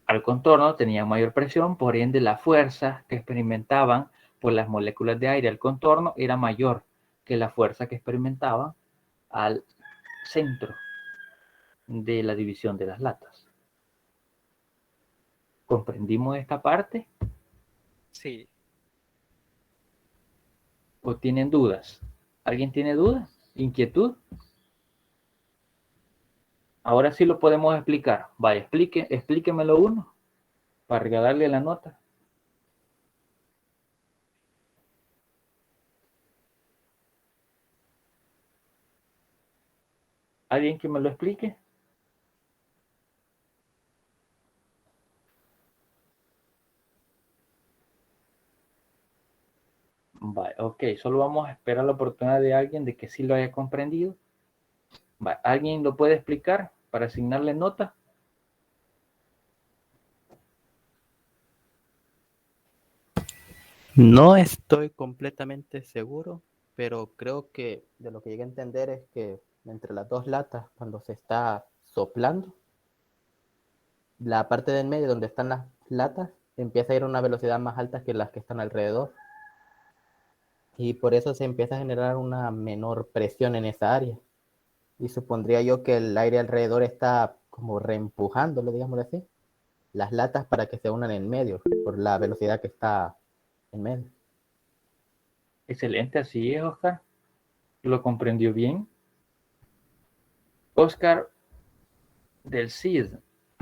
Al contorno tenían mayor presión, por ende la fuerza que experimentaban por las moléculas de aire al contorno era mayor que la fuerza que experimentaban al centro de la división de las latas. ¿Comprendimos esta parte? Sí. ¿O tienen dudas? ¿Alguien tiene dudas? ¿Inquietud? Ahora sí lo podemos explicar. Vaya, explíquemelo uno para regalarle la nota. ¿Alguien que me lo explique? Vale, ok, solo vamos a esperar la oportunidad de alguien de que sí lo haya comprendido. Vale, ¿alguien lo puede explicar para asignarle nota? No estoy completamente seguro, pero creo que de lo que llegué a entender es que entre las dos latas, cuando se está soplando, la parte del medio donde están las latas empieza a ir a una velocidad más alta que las que están alrededor. Y por eso se empieza a generar una menor presión en esa área. Y supondría yo que el aire alrededor está como reempujándolo, digamos así, las latas para que se unan en medio, por la velocidad que está en medio. Excelente, así es, Oscar. ¿Lo comprendió bien? Oscar del CID.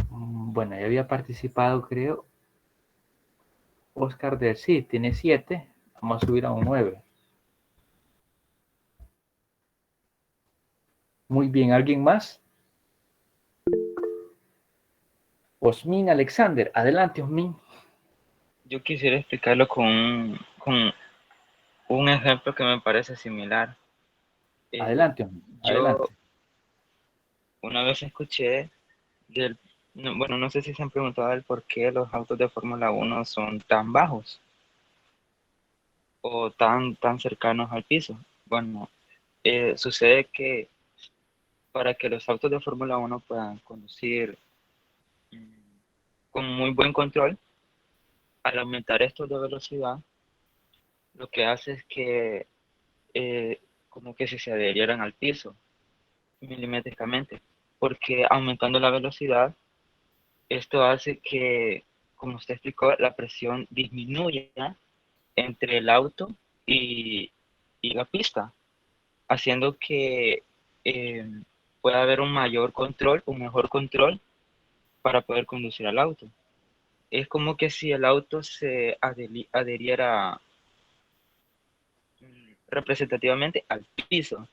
Bueno, ya había participado, creo. Oscar del CID tiene 7. Vamos a subir a un 9. Muy bien, ¿alguien más? Osmin Alexander. Adelante, Osmin. Yo quisiera explicarlo con un ejemplo que me parece similar. Adelante, Osmin. Adelante. Yo una vez escuché no sé si se han preguntado el por qué los autos de Fórmula 1 son tan bajos o tan cercanos al piso. Bueno, sucede que para que los autos de Fórmula 1 puedan conducir con muy buen control, al aumentar estos de velocidad, lo que hace es que como que se adherieran al piso milimétricamente, porque aumentando la velocidad, esto hace que, como usted explicó, la presión disminuya entre el auto y la pista, haciendo que pueda haber un mayor control, un mejor control para poder conducir al auto. Es como que si el auto se adheriera representativamente al piso.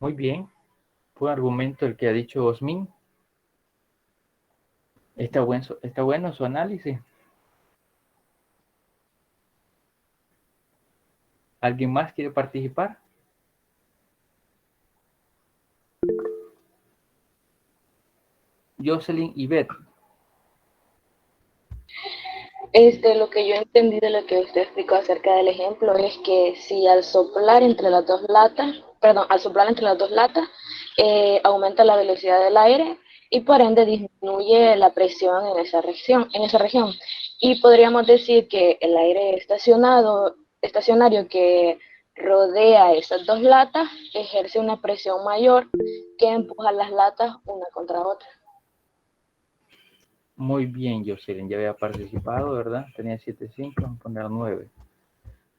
Muy bien. Buen argumento el que ha dicho Osmin. Está bueno su análisis. ¿Alguien más quiere participar? Jocelyn y Beth. Lo que yo entendí de lo que usted explicó acerca del ejemplo es que si al soplar entre las dos latas, aumenta la velocidad del aire y por ende disminuye la presión en esa región. Y podríamos decir que el aire estacionario que rodea esas dos latas ejerce una presión mayor que empuja las latas una contra otra. Muy bien, Jocelyn. Ya había participado, ¿verdad? Tenía 7.5, vamos a poner 9.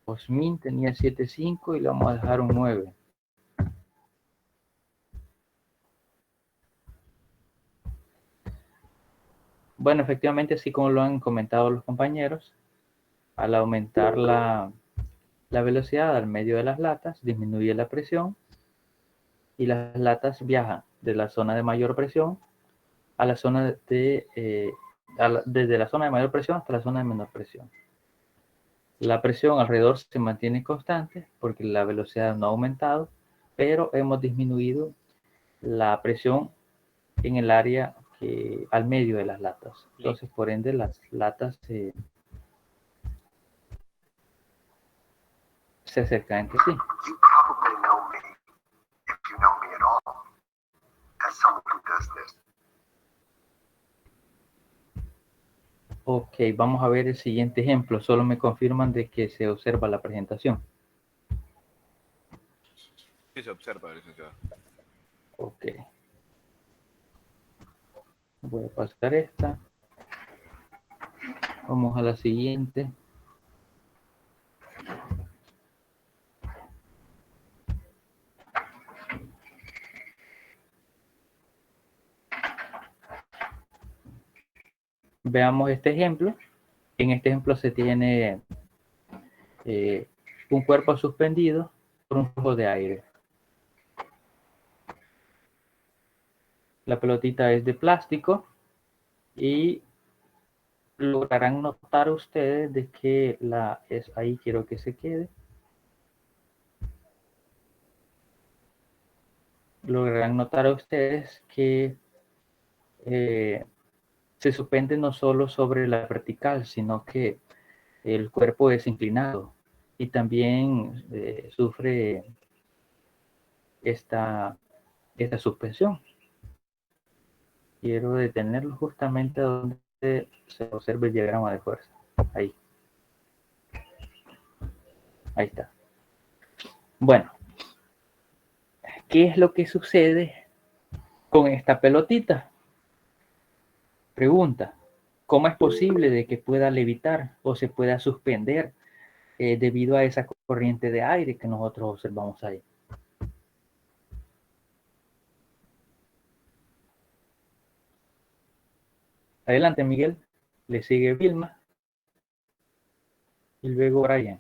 Osmin tenía 7.5 y le vamos a dejar un 9. Bueno, efectivamente, así como lo han comentado los compañeros, al aumentar la velocidad al medio de las latas, disminuye la presión y las latas viajan de la zona de mayor presión a la zona desde la zona de mayor presión hasta la zona de menor presión. La presión alrededor se mantiene constante porque la velocidad no ha aumentado, pero hemos disminuido la presión en el área al medio de las latas. Entonces, por ende, las latas se acercan entre sí. Ok, vamos a ver el siguiente ejemplo. Solo me confirman de que se observa la presentación. Sí, se observa, licenciado. Ok. Voy a pasar esta. Vamos a la siguiente. Veamos este ejemplo. En este ejemplo se tiene un cuerpo suspendido por un flujo de aire. La pelotita es de plástico y lograrán notar ustedes de que ahí quiero que se quede. Lograrán notar a ustedes que se suspende no solo sobre la vertical, sino que el cuerpo es inclinado y también sufre esta suspensión. Quiero detenerlo justamente donde se observa el diagrama de fuerza. Ahí. Ahí está. Bueno, ¿qué es lo que sucede con esta pelotita? Pregunta, ¿cómo es posible de que pueda levitar o se pueda suspender debido a esa corriente de aire que nosotros observamos ahí? Adelante, Miguel. Le sigue Vilma. Y luego Brian.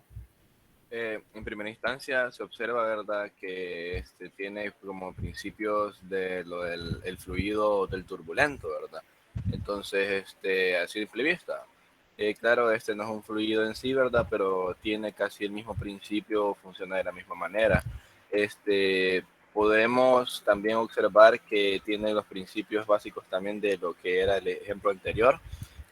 En primera instancia se observa, ¿verdad?, que tiene como principios de lo del fluido del turbulento, ¿verdad? Entonces, a simple vista, claro, no es un fluido en sí, ¿verdad?, pero tiene casi el mismo principio, funciona de la misma manera. Podemos también observar que tiene los principios básicos también de lo que era el ejemplo anterior,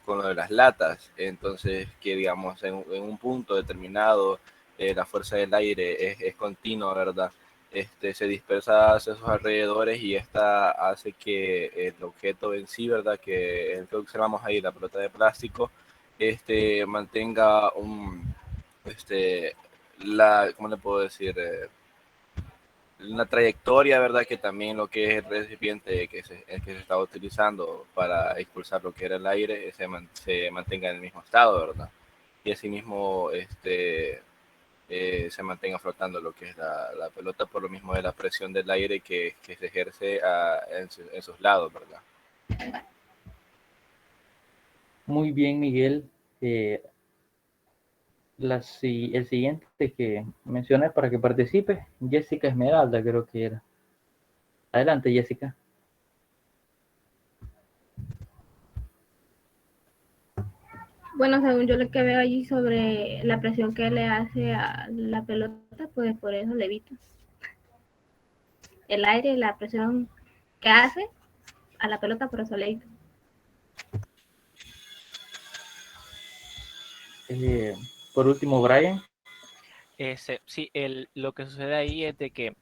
con lo de las latas. Entonces, que digamos, en un punto determinado, la fuerza del aire es continua, ¿verdad? Se dispersa hacia sus alrededores y esta hace que el objeto en sí, ¿verdad?, que el que observamos ahí, la pelota de plástico, mantenga ¿cómo le puedo decir? Una trayectoria, ¿verdad?, que también lo que es el recipiente que se estaba utilizando para expulsar lo que era el aire se mantenga en el mismo estado, ¿verdad? Y asimismo se mantenga flotando lo que es la pelota por lo mismo de la presión del aire que se ejerce en sus lados, ¿verdad? Muy bien, Miguel. El siguiente que mencioné para que participe, Jessica Esmeralda, creo que era. Adelante, Jessica. Bueno, según yo lo que veo allí sobre la presión que le hace a la pelota, pues por eso levita. El aire, la presión que hace a la pelota, por eso levita. Por último, Brian. Sí, lo que sucede ahí es de que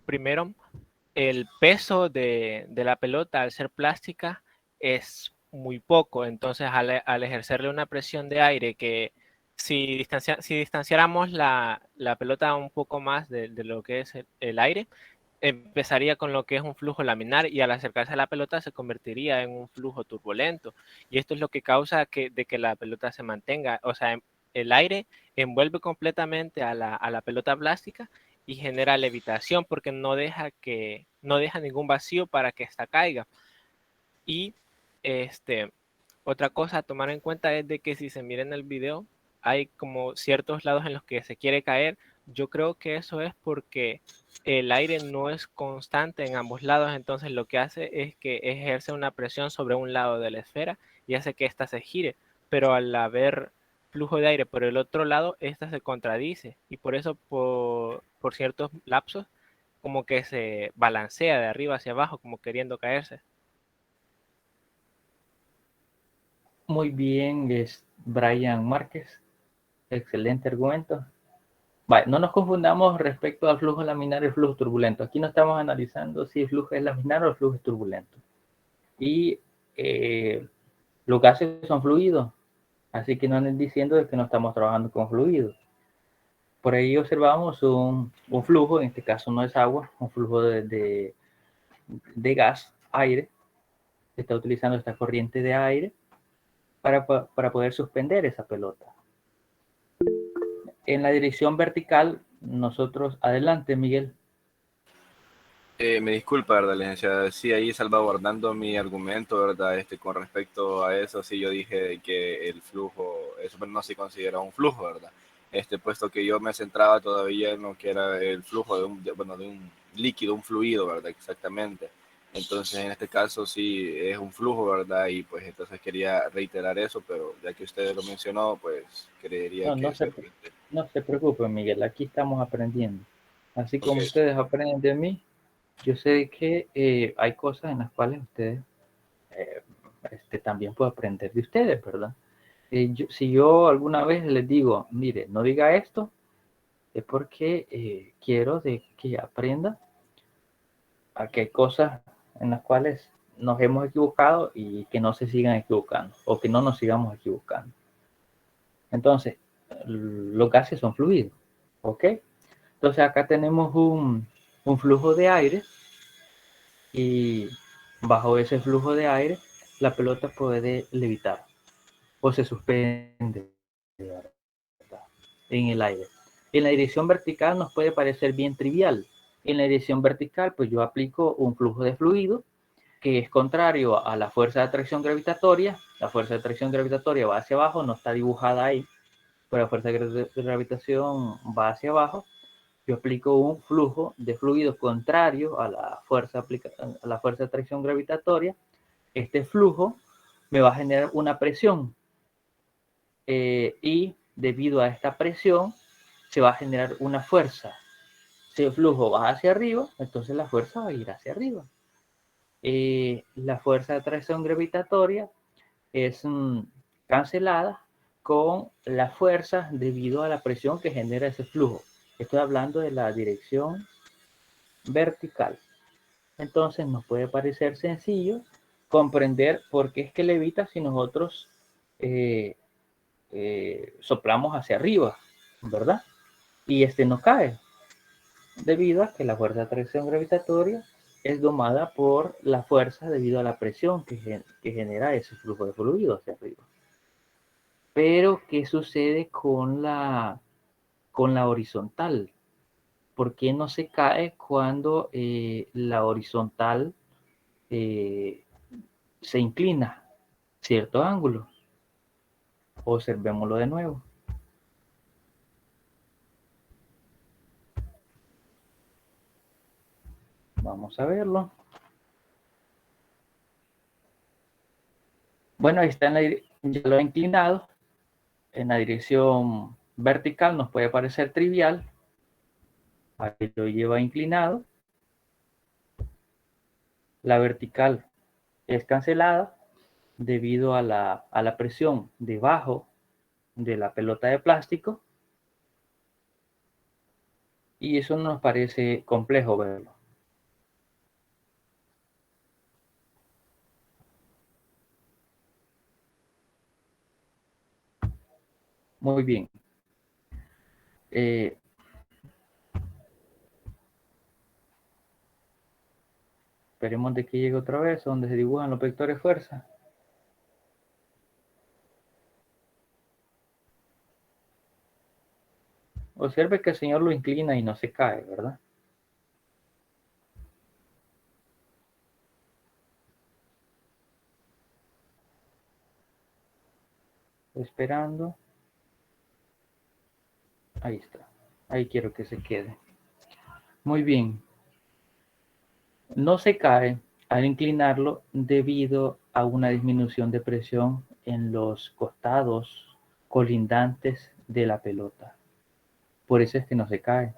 primero el peso de la pelota al ser plástica es muy poco, entonces al ejercerle una presión de aire que si distanciáramos la pelota un poco más de lo que es el aire, empezaría con lo que es un flujo laminar y al acercarse a la pelota se convertiría en un flujo turbulento. Y esto es lo que causa de que la pelota se mantenga. O sea, el aire envuelve completamente a la pelota plástica y genera levitación porque no deja ningún vacío para que ésta caiga. Y otra cosa a tomar en cuenta es de que si se mira en el video, hay como ciertos lados en los que se quiere caer. Yo creo que eso es porque el aire no es constante en ambos lados, entonces lo que hace es que ejerce una presión sobre un lado de la esfera y hace que ésta se gire, pero al haber flujo de aire por el otro lado, ésta se contradice y por eso por ciertos lapsos como que se balancea de arriba hacia abajo, como queriendo caerse. Muy bien, es Brian Márquez. Excelente argumento. Vale, no nos confundamos respecto al flujo laminar y el flujo turbulento. Aquí no estamos analizando si el flujo es laminar o el flujo es turbulento. Y los gases son fluidos, así que no anden diciendo de que no estamos trabajando con fluidos. Por ahí observamos un flujo, en este caso no es agua, un flujo de gas, aire. Se está utilizando esta corriente de aire para poder suspender esa pelota. En la dirección vertical, nosotros, adelante, Miguel. Me disculpa, ¿verdad, licenciada? Sí, ahí salvaguardando mi argumento, ¿verdad? Con respecto a eso, sí, yo dije que el flujo, eso no se considera un flujo, ¿verdad? Puesto que yo me centraba todavía en lo que era el flujo de un líquido, un fluido, ¿verdad? Exactamente. Entonces, en este caso sí es un flujo, ¿verdad? Y pues entonces quería reiterar eso, pero ya que usted lo mencionó, pues creería que... No se preocupe, Miguel, aquí estamos aprendiendo. Así como Okay. ustedes aprenden de mí, yo sé que hay cosas en las cuales ustedes también puedo aprender de ustedes, ¿verdad? Si yo alguna vez les digo, mire, no diga esto, es porque quiero de que aprenda a que hay cosas en las cuales nos hemos equivocado y que no se sigan equivocando o que no nos sigamos equivocando. Entonces, los gases son fluidos, ¿ok? Entonces acá tenemos un flujo de aire y bajo ese flujo de aire la pelota puede levitar o se suspende en el aire. En la dirección vertical nos puede parecer bien trivial. En la dirección vertical, pues yo aplico un flujo de fluido que es contrario a la fuerza de atracción gravitatoria. La fuerza de atracción gravitatoria va hacia abajo, no está dibujada ahí, pero la fuerza de gravitación va hacia abajo. Yo aplico un flujo de fluido contrario a la fuerza de atracción gravitatoria. Este flujo me va a generar una presión y debido a esta presión se va a generar una fuerza. Si el flujo va hacia arriba, entonces la fuerza va a ir hacia arriba. La fuerza de atracción gravitatoria es cancelada con la fuerza debido a la presión que genera ese flujo. Estoy hablando de la dirección vertical. Entonces nos puede parecer sencillo comprender por qué es que levita si nosotros soplamos hacia arriba, ¿verdad? Y no cae, debido a que la fuerza de atracción gravitatoria es domada por la fuerza debido a la presión que genera ese flujo de fluido hacia arriba. Pero, ¿qué sucede con la horizontal? ¿Por qué no se cae cuando la horizontal se inclina cierto ángulo? Observémoslo de nuevo. Vamos a verlo. Bueno, ahí está, ya lo he inclinado. En la dirección vertical nos puede parecer trivial. Ahí lo lleva inclinado. La vertical es cancelada debido a la presión debajo de la pelota de plástico. Y eso nos parece complejo verlo. Muy bien. Esperemos de que llegue otra vez donde se dibujan los vectores fuerza. Observe que el señor lo inclina y no se cae, ¿verdad? Esperando. Ahí está. Ahí quiero que se quede. Muy bien. No se cae al inclinarlo debido a una disminución de presión en los costados colindantes de la pelota. Por eso es que no se cae.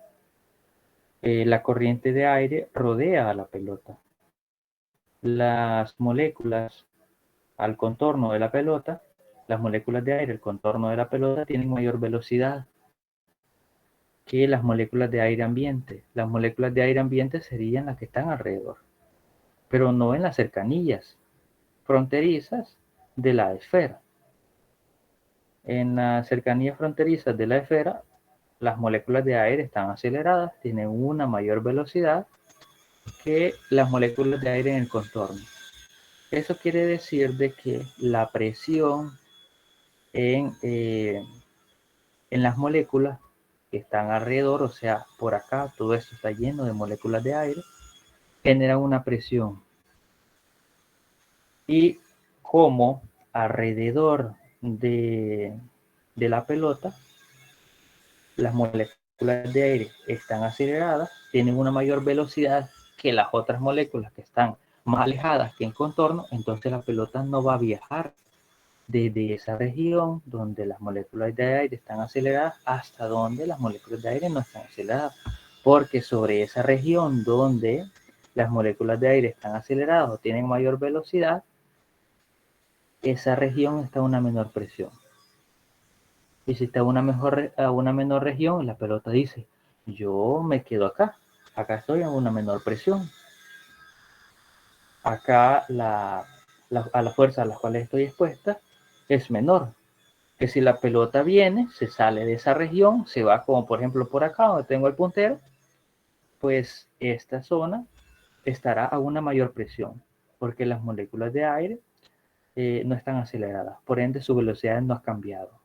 La corriente de aire rodea a la pelota. Las moléculas al contorno de la pelota, las moléculas de aire al contorno de la pelota tienen mayor velocidad que las moléculas de aire ambiente. Las moléculas de aire ambiente serían las que están alrededor, pero no en las cercanías fronterizas de la esfera. En las cercanías fronterizas de la esfera, las moléculas de aire están aceleradas, tienen una mayor velocidad que las moléculas de aire en el contorno. Eso quiere decir de que la presión en las moléculas que están alrededor, o sea, por acá, todo esto está lleno de moléculas de aire, genera una presión. Y como alrededor de la pelota, las moléculas de aire están aceleradas, tienen una mayor velocidad que las otras moléculas que están más alejadas que en contorno, entonces la pelota no va a viajar desde esa región donde las moléculas de aire están aceleradas hasta donde las moléculas de aire no están aceleradas, porque sobre esa región donde las moléculas de aire están aceleradas o tienen mayor velocidad, esa región está a una menor presión. Y si está a una menor región, la pelota dice, yo me quedo acá estoy a una menor presión. Acá a la fuerza a la cual estoy expuesta es menor. Que si la pelota viene, se sale de esa región, se va como por ejemplo por acá donde tengo el puntero, pues esta zona estará a una mayor presión, porque las moléculas de aire no están aceleradas, por ende su velocidad no ha cambiado.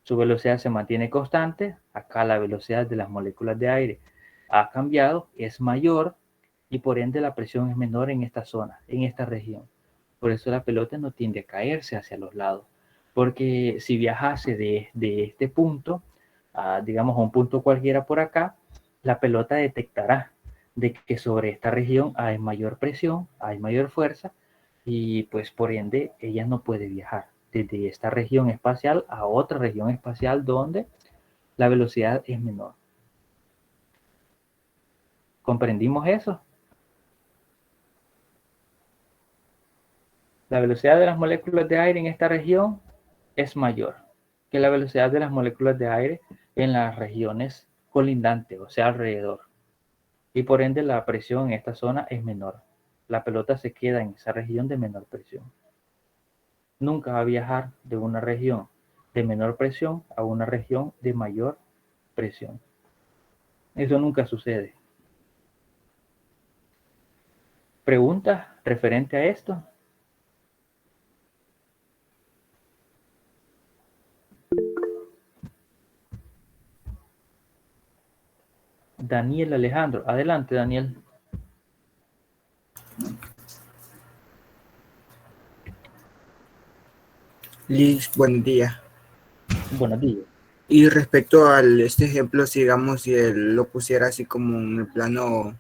Su velocidad se mantiene constante, acá la velocidad de las moléculas de aire ha cambiado, es mayor, y por ende la presión es menor en esta zona, en esta región. Por eso la pelota no tiende a caerse hacia los lados, porque si viajase de este punto, digamos a un punto cualquiera por acá, la pelota detectará de que sobre esta región hay mayor presión, hay mayor fuerza, y pues por ende ella no puede viajar desde esta región espacial a otra región espacial donde la velocidad es menor. ¿Comprendimos eso? La velocidad de las moléculas de aire en esta región es mayor que la velocidad de las moléculas de aire en las regiones colindantes, o sea, alrededor. Y por ende la presión en esta zona es menor. La pelota se queda en esa región de menor presión. Nunca va a viajar de una región de menor presión a una región de mayor presión. Eso nunca sucede. ¿Preguntas referente a esto? Daniel Alejandro. Adelante, Daniel. Liz, buen día. Buenos días. Y respecto a este ejemplo, digamos, si él lo pusiera así como en el plano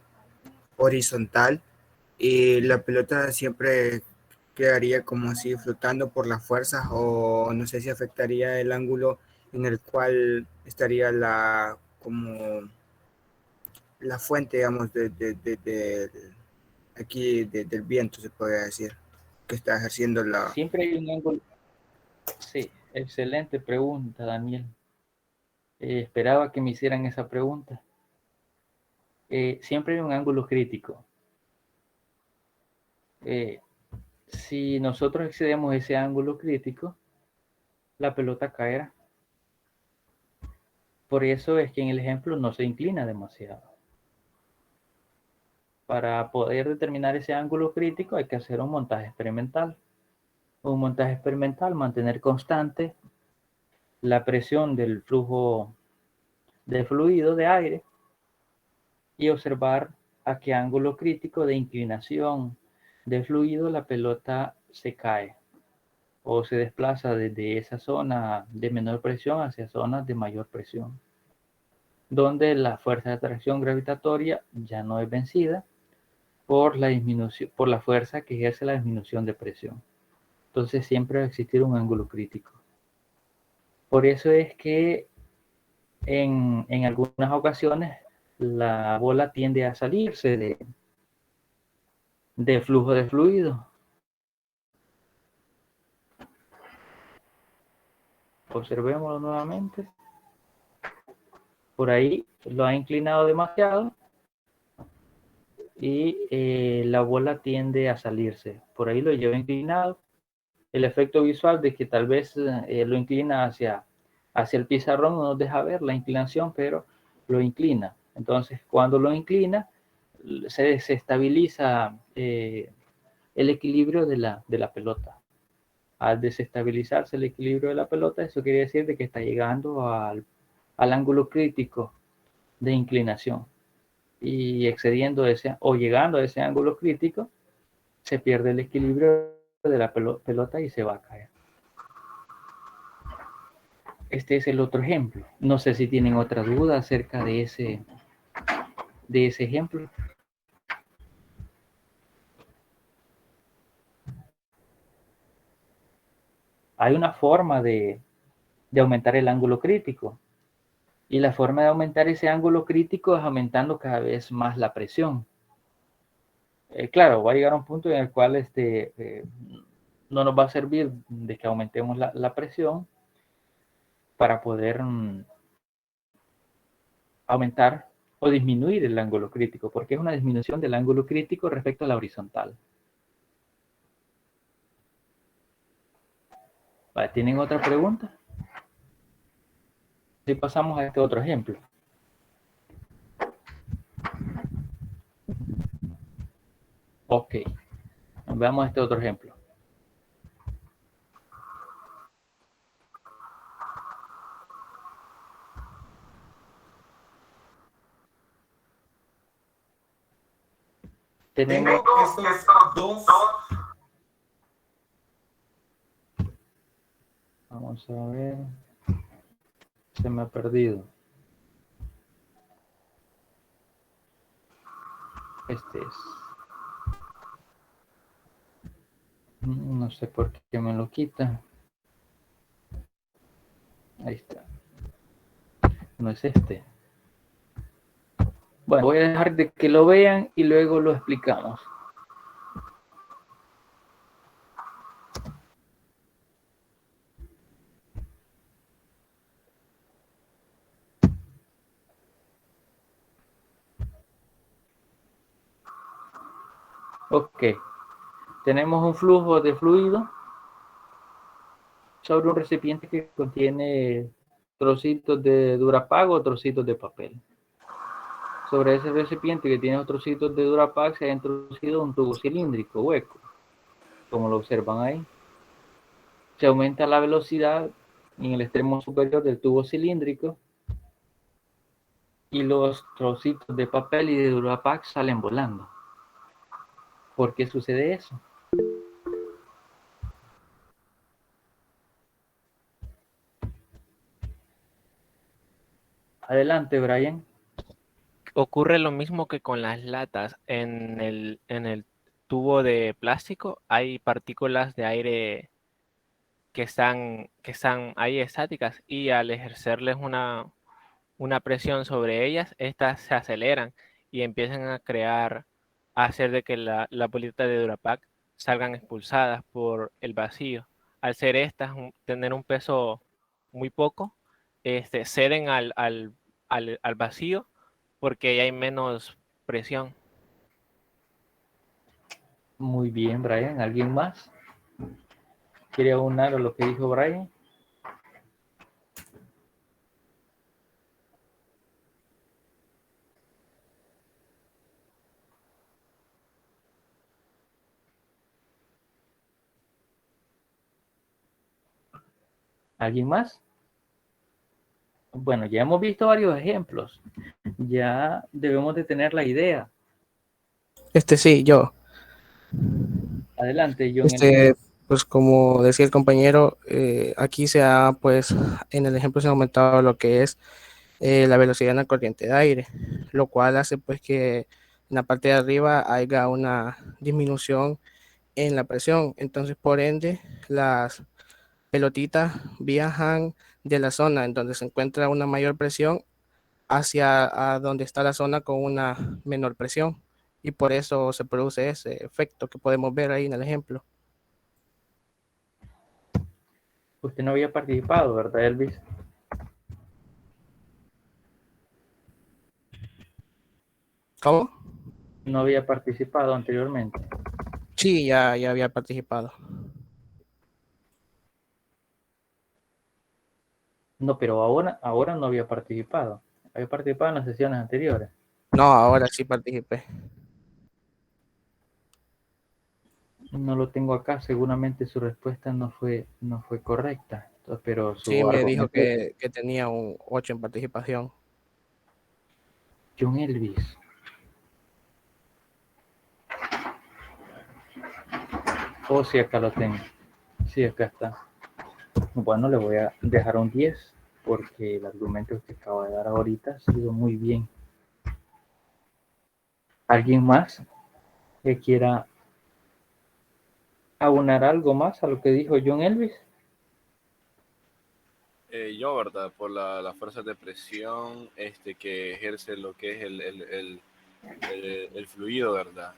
horizontal, y la pelota siempre quedaría como así flotando por las fuerzas, o no sé si afectaría el ángulo en el cual estaría como la fuente, digamos, aquí del viento, se podría decir, que está ejerciendo la... Siempre hay un ángulo. Sí, excelente pregunta, Daniel. Esperaba que me hicieran esa pregunta. Siempre hay un ángulo crítico. Si nosotros excedemos ese ángulo crítico, la pelota caerá. Por eso es que en el ejemplo no se inclina demasiado. Para poder determinar ese ángulo crítico hay que hacer un montaje experimental. Un montaje experimental, mantener constante la presión del flujo de fluido de aire y observar a qué ángulo crítico de inclinación de fluido la pelota se cae o se desplaza desde esa zona de menor presión hacia zonas de mayor presión, donde la fuerza de atracción gravitatoria ya no es vencida por la disminución, por la fuerza que ejerce la disminución de presión. Entonces siempre va a existir un ángulo crítico. Por eso es que en algunas ocasiones la bola tiende a salirse de flujo de fluido. Observémoslo nuevamente. Por ahí lo ha inclinado demasiado y la bola tiende a salirse. Por ahí lo lleva inclinado. El efecto visual de que tal vez lo inclina hacia el pizarrón no nos deja ver la inclinación, pero lo inclina. Entonces, cuando lo inclina, se desestabiliza el equilibrio de la pelota. Al desestabilizarse el equilibrio de la pelota, eso quiere decir de que está llegando al ángulo crítico de inclinación. Y excediendo ese o llegando a ese ángulo crítico, se pierde el equilibrio de la pelota y se va a caer. Este es el otro ejemplo. No sé si tienen otra duda acerca de ese ejemplo. Hay una forma de aumentar el ángulo crítico. Y la forma de aumentar ese ángulo crítico es aumentando cada vez más la presión. Claro, va a llegar a un punto en el cual no nos va a servir de que aumentemos la presión para poder aumentar o disminuir el ángulo crítico, porque es una disminución del ángulo crítico respecto a la horizontal. Vale, ¿tienen otra pregunta? Si pasamos a este otro ejemplo. Ok, veamos este otro ejemplo. Tenemos estos dos. Vamos a ver. Se me ha perdido. Este es. No sé por qué me lo quita. Ahí está. No es este. Bueno, voy a dejar de que lo vean y luego lo explicamos. Ok. Tenemos un flujo de fluido sobre un recipiente que contiene trocitos de Durapag o trocitos de papel. Sobre ese recipiente que tiene trocitos de Durapag se ha introducido un tubo cilíndrico hueco, como lo observan ahí. Se aumenta la velocidad en el extremo superior del tubo cilíndrico y los trocitos de papel y de Durapag salen volando. ¿Por qué sucede eso? Adelante, Brian. Ocurre lo mismo que con las latas. En el tubo de plástico hay partículas de aire que están ahí estáticas y al ejercerles una presión sobre ellas, estas se aceleran y empiezan a hacer de que la bolita de Durapack salgan expulsadas por el vacío. Al ser estas, tener un peso muy poco, ceden al vacío porque hay menos presión. Muy bien, Brian. ¿Alguien más quiere aunar a lo que dijo Brian? ¿Alguien más? Bueno, ya hemos visto varios ejemplos. Ya debemos de tener la idea. Sí, yo. Adelante, John. Pues como decía el compañero, aquí pues en el ejemplo se ha aumentado lo que es la velocidad en la corriente de aire, lo cual hace pues que en la parte de arriba haya una disminución en la presión. Entonces, por ende, las pelotitas viajan de la zona en donde se encuentra una mayor presión hacia a donde está la zona con una menor presión. Y por eso se produce ese efecto que podemos ver ahí en el ejemplo. Usted no había participado, ¿verdad, Elvis? ¿Cómo? No había participado anteriormente. Sí, ya había participado. No, pero ahora no había participado. Había participado en las sesiones anteriores. No, ahora sí participé. No lo tengo acá. Seguramente su respuesta no fue correcta. Pero su Sí, me dijo argumento... que tenía un 8 en participación. John Elvis. Oh, sí, acá lo tengo. Sí, acá está. Bueno, le voy a dejar un 10 porque el argumento que acaba de dar ahorita ha sido muy bien. ¿Alguien más que quiera aunar algo más a lo que dijo John Elvis? Yo, ¿verdad? Por la fuerza de presión que ejerce lo que es el fluido, ¿verdad?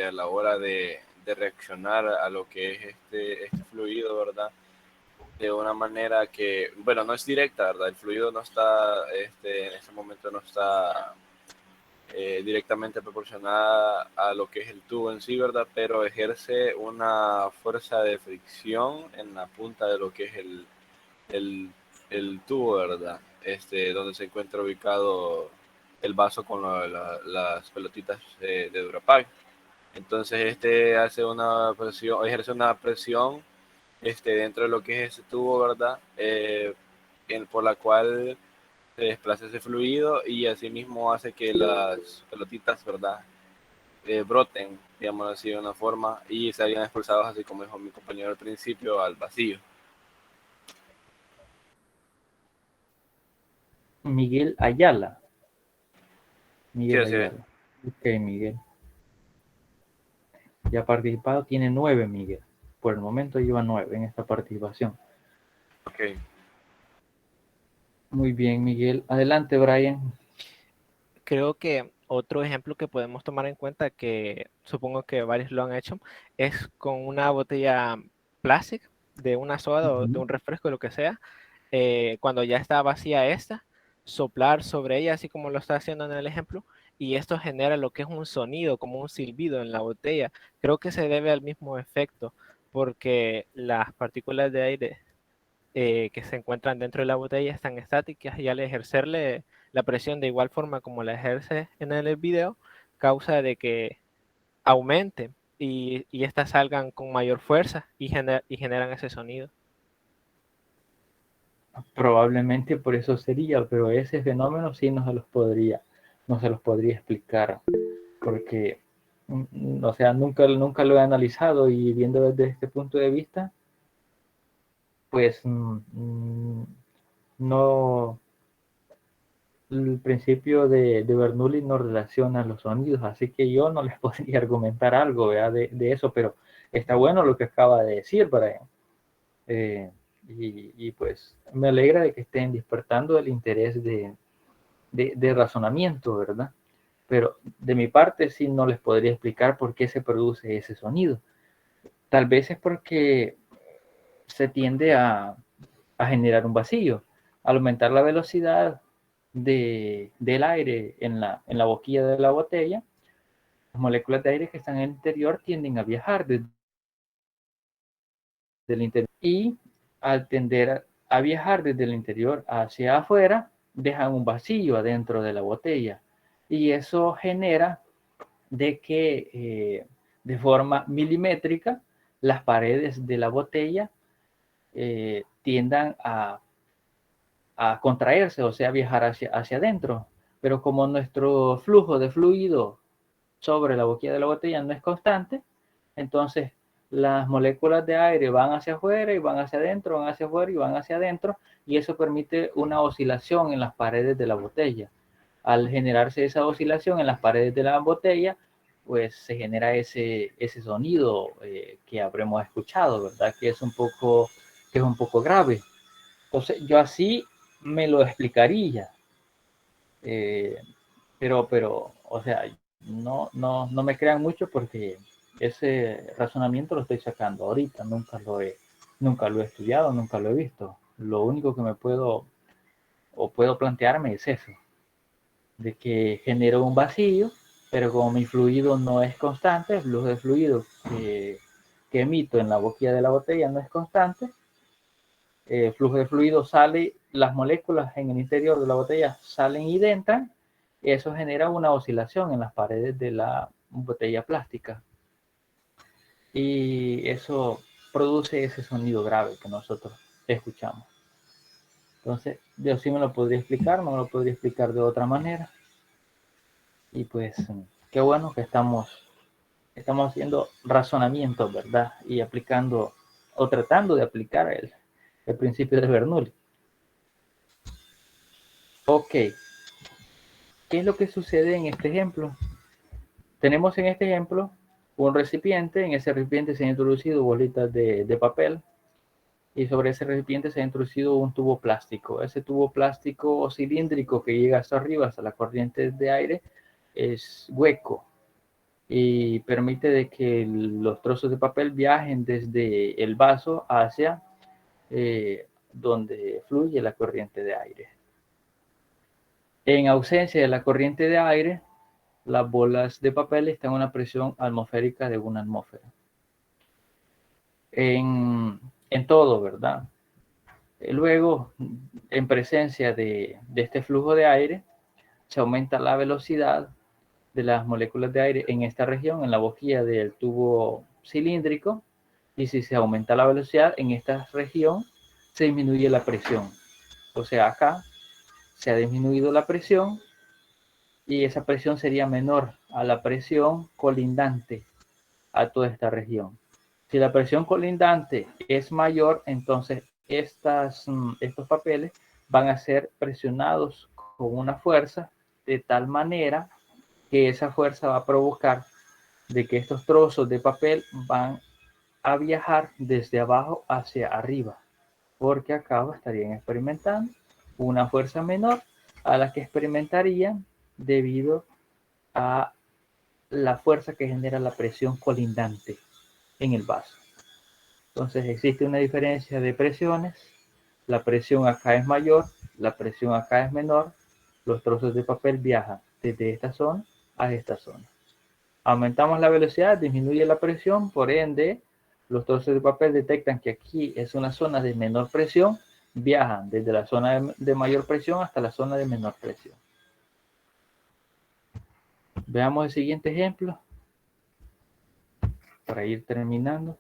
A la hora de reaccionar a lo que es este fluido, ¿verdad? De una manera que, bueno, no es directa, ¿verdad? El fluido no está, en ese momento no está directamente proporcionada a lo que es el tubo en sí, ¿verdad? Pero ejerce una fuerza de fricción en la punta de lo que es el tubo, ¿verdad? Donde se encuentra ubicado el vaso con las pelotitas de Durapack. Entonces, hace una presión, ejerce una presión dentro de lo que es ese tubo, ¿verdad? Por la cual se desplaza ese fluido y asimismo hace que las pelotitas, ¿verdad? Broten, digamos así, de una forma y salgan expulsados, así como dijo mi compañero al principio, al vacío. Miguel Ayala. Miguel Sí, Ayala. Ok, Miguel. Ya ha participado, tiene 9, Miguel. Por el momento lleva 9 en esta participación. Ok. Muy bien, Miguel. Adelante, Brian. Creo que otro ejemplo que podemos tomar en cuenta, que supongo que varios lo han hecho, es con una botella plástica de una soda o de un refresco, lo que sea, cuando ya está vacía esta, soplar sobre ella, así como lo está haciendo en el ejemplo, y esto genera lo que es un sonido, como un silbido en la botella. Creo que se debe al mismo efecto, porque las partículas de aire que se encuentran dentro de la botella están estáticas y al ejercerle la presión de igual forma como la ejerce en el video, causa de que aumente y estas salgan con mayor fuerza y generan ese sonido. Probablemente por eso sería, pero ese fenómeno sí no se los podría explicar, porque, o sea, nunca lo he analizado y viendo desde este punto de vista, pues no el principio de Bernoulli no relaciona los sonidos, así que yo no les podría argumentar algo, ¿verdad? De eso, pero está bueno lo que acaba de decir, Brian. Y pues me alegra de que estén despertando el interés de razonamiento, ¿verdad? Pero de mi parte sí no les podría explicar por qué se produce ese sonido. Tal vez es porque se tiende a generar un vacío. Al aumentar la velocidad del aire en la boquilla de la botella, las moléculas de aire que están en el interior tienden a viajar desde el interior y al tender a viajar desde el interior hacia afuera, dejan un vacío adentro de la botella y eso genera de que de forma milimétrica las paredes de la botella tiendan a contraerse, o sea, viajar hacia adentro. Pero como nuestro flujo de fluido sobre la boquilla de la botella no es constante, entonces las moléculas de aire van hacia afuera y van hacia adentro, van hacia afuera y van hacia adentro, y eso permite una oscilación en las paredes de la botella. Al generarse esa oscilación en las paredes de la botella, pues se genera ese sonido que habremos escuchado, ¿verdad? Que es un poco grave. Entonces, yo así me lo explicaría. Eh, pero, o sea, no me crean mucho porque ese razonamiento lo estoy sacando ahorita, nunca lo he estudiado, nunca lo he visto. Lo único que me puedo plantearme es eso, de que genero un vacío, pero como mi fluido no es constante, el flujo de fluido que emito en la boquilla de la botella no es constante, el flujo de fluido sale, las moléculas en el interior de la botella salen y entran, y eso genera una oscilación en las paredes de la botella plástica. Y eso produce ese sonido grave que nosotros escuchamos. Entonces, yo sí me lo podría explicar, no me lo podría explicar de otra manera. Y pues, qué bueno que estamos haciendo razonamiento, ¿verdad? Y aplicando, o tratando de aplicar el principio de Bernoulli. Ok, ¿qué es lo que sucede en este ejemplo? Tenemos en este ejemplo un recipiente, en ese recipiente se han introducido bolitas de papel y sobre ese recipiente se ha introducido un tubo plástico. Ese tubo plástico cilíndrico que llega hasta arriba, hasta la corriente de aire, es hueco y permite de que los trozos de papel viajen desde el vaso hacia donde fluye la corriente de aire. En ausencia de la corriente de aire, las bolas de papel están a una presión atmosférica de 1 atmósfera. En todo, ¿verdad? Luego, en presencia de este flujo de aire, se aumenta la velocidad de las moléculas de aire en esta región, en la boquilla del tubo cilíndrico, y si se aumenta la velocidad en esta región, se disminuye la presión. O sea, acá se ha disminuido la presión y esa presión sería menor a la presión colindante a toda esta región. Si la presión colindante es mayor, entonces estos papeles van a ser presionados con una fuerza de tal manera que esa fuerza va a provocar de que estos trozos de papel van a viajar desde abajo hacia arriba, porque acá estarían experimentando una fuerza menor a la que experimentarían debido a la fuerza que genera la presión colindante en el vaso. Entonces existe una diferencia de presiones, la presión acá es mayor, la presión acá es menor, los trozos de papel viajan desde esta zona a esta zona. Aumentamos la velocidad, disminuye la presión, por ende los trozos de papel detectan que aquí es una zona de menor presión, viajan desde la zona de mayor presión hasta la zona de menor presión. Veamos el siguiente ejemplo para ir terminando.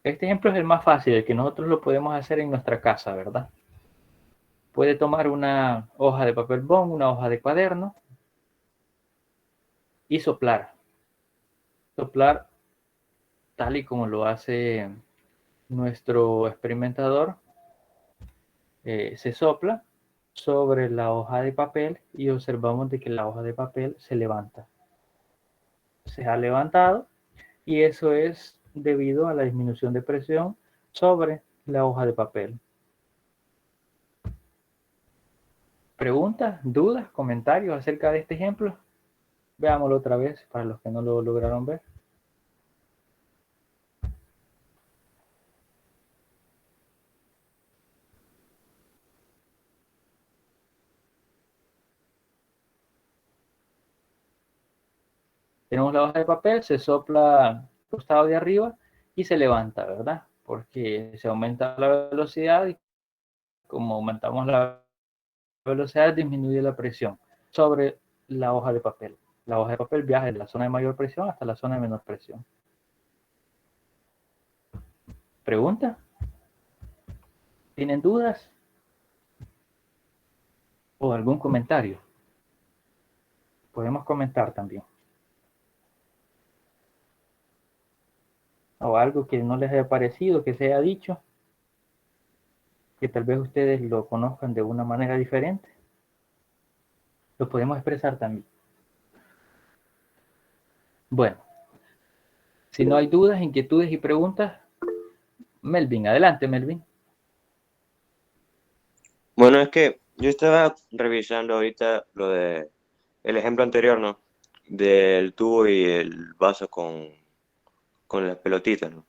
Este ejemplo es el más fácil, el que nosotros lo podemos hacer en nuestra casa, ¿verdad? Puede tomar una hoja de papel bond, una hoja de cuaderno y soplar. Soplar tal y como lo hace nuestro experimentador. Se sopla sobre la hoja de papel y observamos de que la hoja de papel se levanta. Se ha levantado y eso es debido a la disminución de presión sobre la hoja de papel. ¿Preguntas, dudas, comentarios acerca de este ejemplo? Veámoslo otra vez para los que no lo lograron ver. Tenemos la hoja de papel, se sopla al costado de arriba y se levanta, ¿verdad? Porque se aumenta la velocidad y como aumentamos la velocidad disminuye la presión sobre la hoja de papel. La hoja de papel viaja de la zona de mayor presión hasta la zona de menor presión. ¿Pregunta? ¿Tienen dudas? ¿O algún comentario? Podemos comentar también. O algo que no les haya parecido, que se haya dicho, que tal vez ustedes lo conozcan de una manera diferente. Lo podemos expresar también. Bueno, si no hay dudas, inquietudes y preguntas, Melvin, adelante, Melvin. Bueno, es que yo estaba revisando ahorita lo de el ejemplo anterior, ¿no? Del tubo y el vaso con las pelotitas, ¿no?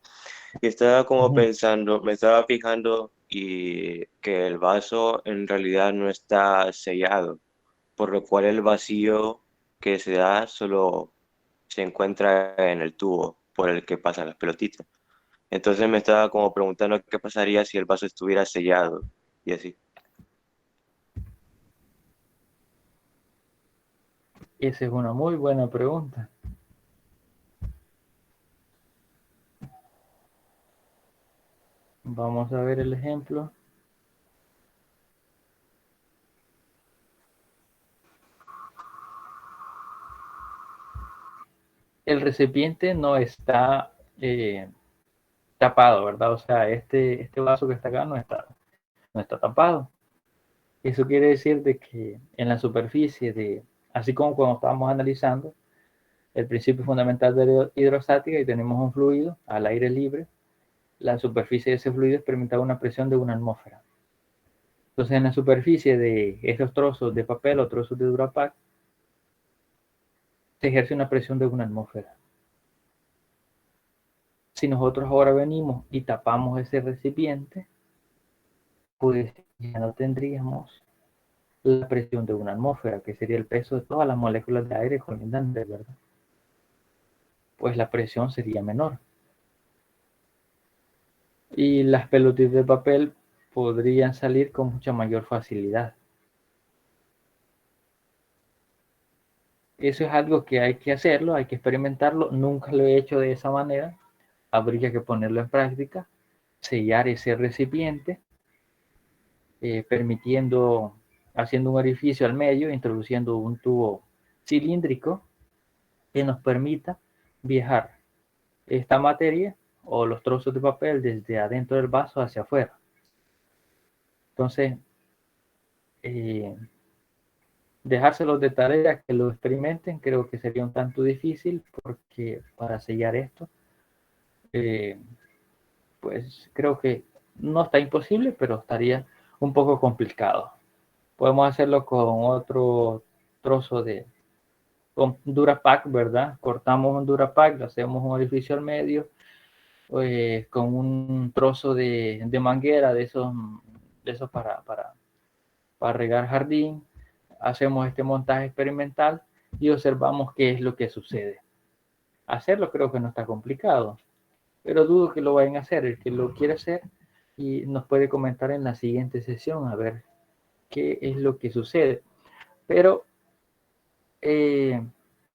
Y estaba como pensando, me estaba fijando y que el vaso en realidad no está sellado, por lo cual el vacío que se da solo se encuentra en el tubo por el que pasan las pelotitas. Entonces me estaba como preguntando qué pasaría si el vaso estuviera sellado y así. Esa es una muy buena pregunta. Vamos a ver el ejemplo. El recipiente no está tapado, ¿verdad? O sea, este vaso que está acá no está tapado. Eso quiere decir de que en la superficie así como cuando estábamos analizando el principio fundamental de la hidrostática y tenemos un fluido al aire libre, la superficie de ese fluido experimenta una presión de una atmósfera. Entonces, en la superficie de esos trozos de papel o trozos de Durapac, se ejerce una presión de una atmósfera. Si nosotros ahora venimos y tapamos ese recipiente, pues ya no tendríamos la presión de una atmósfera, que sería el peso de todas las moléculas de aire colindantes, ¿verdad? Pues la presión sería menor. Y las pelotitas de papel podrían salir con mucha mayor facilidad. Eso es algo que hay que hacerlo, hay que experimentarlo. Nunca lo he hecho de esa manera. Habría que ponerlo en práctica, sellar ese recipiente, haciendo un orificio al medio, introduciendo un tubo cilíndrico que nos permita viajar esta materia o los trozos de papel desde adentro del vaso hacia afuera. Entonces, dejárselos de tarea que lo experimenten creo que sería un tanto difícil porque para sellar esto, pues creo que no está imposible, pero estaría un poco complicado. Podemos hacerlo con otro trozo con Durapac, ¿verdad? Cortamos un Durapac, le hacemos un orificio al medio, con un trozo de manguera de esos para regar jardín, hacemos este montaje experimental y observamos qué es lo que sucede. Hacerlo creo que no está complicado, pero dudo que lo vayan a hacer. El que lo quiere hacer y nos puede comentar en la siguiente sesión a ver qué es lo que sucede. Pero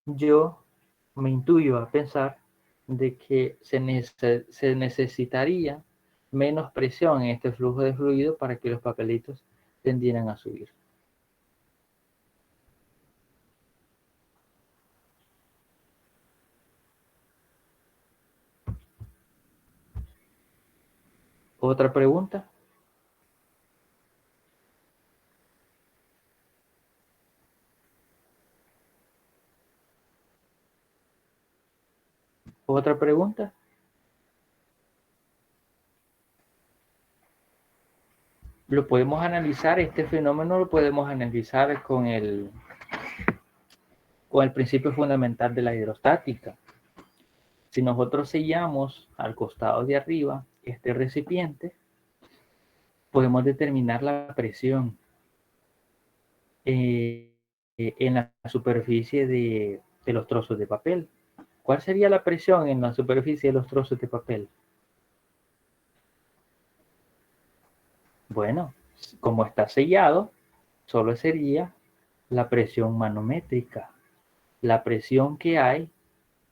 yo me intuyo a pensar de que se necesitaría menos presión en este flujo de fluido para que los papelitos tendieran a subir. ¿Otra pregunta? ¿Otra pregunta? Lo podemos analizar, este fenómeno lo podemos analizar con el principio fundamental de la hidrostática. Si nosotros sellamos al costado de arriba este recipiente, podemos determinar la presión en la superficie de los trozos de papel. ¿Cuál sería la presión en la superficie de los trozos de papel? Bueno, como está sellado, solo sería la presión manométrica, la presión que hay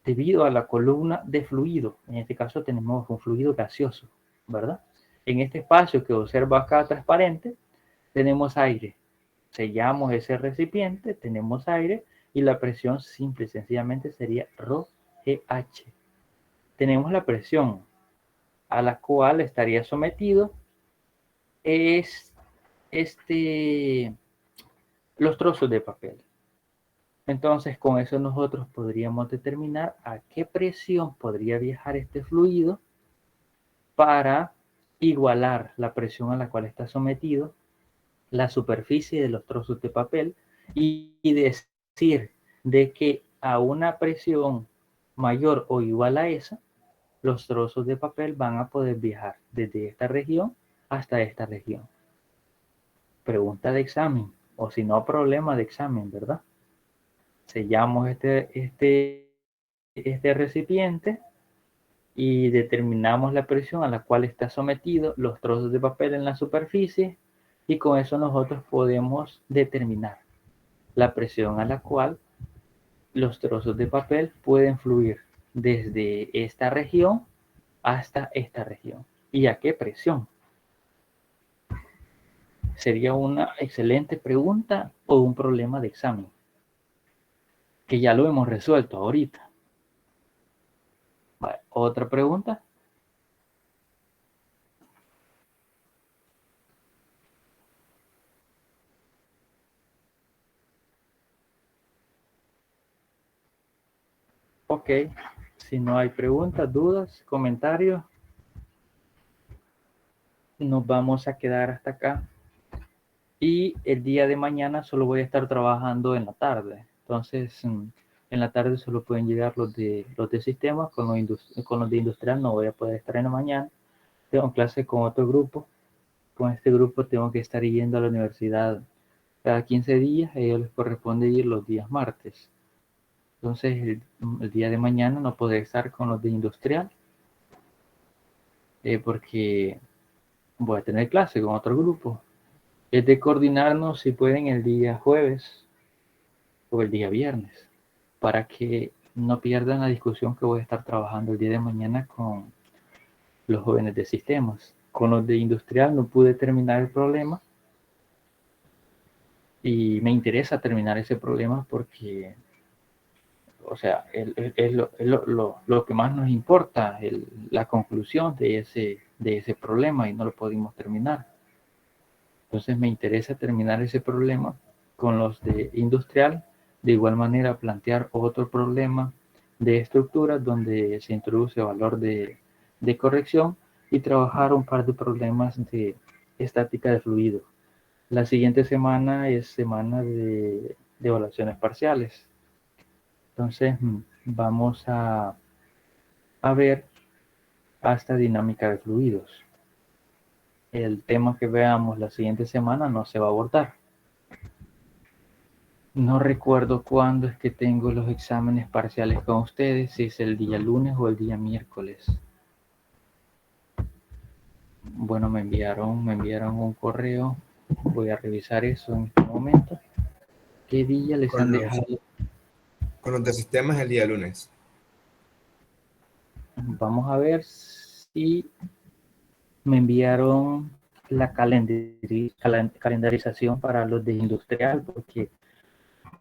debido a la columna de fluido. En este caso tenemos un fluido gaseoso, ¿verdad? En este espacio que observa acá transparente, tenemos aire. Sellamos ese recipiente, tenemos aire y la presión simple y sencillamente sería ρGH. Tenemos la presión a la cual estaría sometido los trozos de papel. Entonces, con eso nosotros podríamos determinar a qué presión podría viajar este fluido para igualar la presión a la cual está sometido la superficie de los trozos de papel y decir de que a una presión mayor o igual a esa, los trozos de papel van a poder viajar desde esta región hasta esta región. Pregunta de examen, o si no, problema de examen, ¿verdad? Sellamos este recipiente y determinamos la presión a la cual está sometido los trozos de papel en la superficie y con eso nosotros podemos determinar la presión a la cual los trozos de papel pueden fluir desde esta región hasta esta región. ¿Y a qué presión? Sería una excelente pregunta o un problema de examen, que ya lo hemos resuelto ahorita. Vale, ¿otra pregunta? Ok, si no hay preguntas, dudas, comentarios, nos vamos a quedar hasta acá. Y el día de mañana solo voy a estar trabajando en la tarde. Entonces, en la tarde solo pueden llegar los de sistemas, con los de industrial no voy a poder estar en la mañana. Tengo clase con otro grupo. Con este grupo tengo que estar yendo a la universidad cada 15 días. A ellos les corresponde ir los días martes. Entonces, el día de mañana no podré estar con los de industrial porque voy a tener clase con otro grupo. Es de coordinarnos si pueden el día jueves o el día viernes para que no pierdan la discusión que voy a estar trabajando el día de mañana con los jóvenes de sistemas. Con los de industrial no pude terminar el problema y me interesa terminar ese problema porque, o sea, es lo que más nos importa, la conclusión de ese problema y no lo pudimos terminar. Entonces me interesa terminar ese problema con los de industrial, de igual manera plantear otro problema de estructura donde se introduce valor de corrección y trabajar un par de problemas de estática de fluido. La siguiente semana es semana de evaluaciones parciales. Entonces vamos a ver hasta dinámica de fluidos. El tema que veamos la siguiente semana no se va a abordar. No recuerdo cuándo es que tengo los exámenes parciales con ustedes, si es el día lunes o el día miércoles. Bueno, me enviaron un correo. Voy a revisar eso en este momento. ¿Qué día les han dejado? Con los de sistemas el día lunes. Vamos a ver si me enviaron la calendarización para los de industrial, porque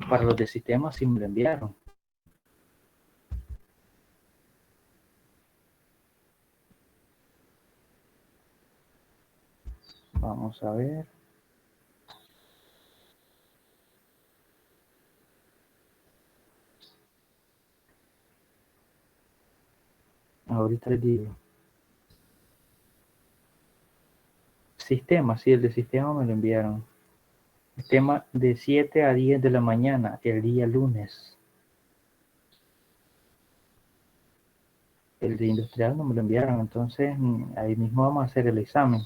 para los de sistemas sí me lo enviaron. Vamos a ver. Ahorita les digo. Sistema, sí, el de sistema me lo enviaron. Sistema de 7 a 10 de la mañana, el día lunes. El de industrial no me lo enviaron, entonces ahí mismo vamos a hacer el examen.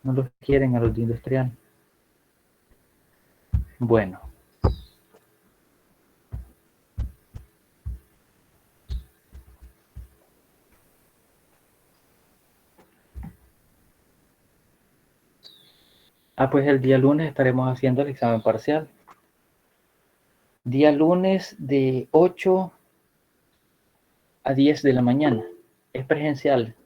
No los quieren a los de industrial. Bueno. Pues el día lunes estaremos haciendo el examen parcial. Día lunes de 8 a 10 de la mañana. Es presencial.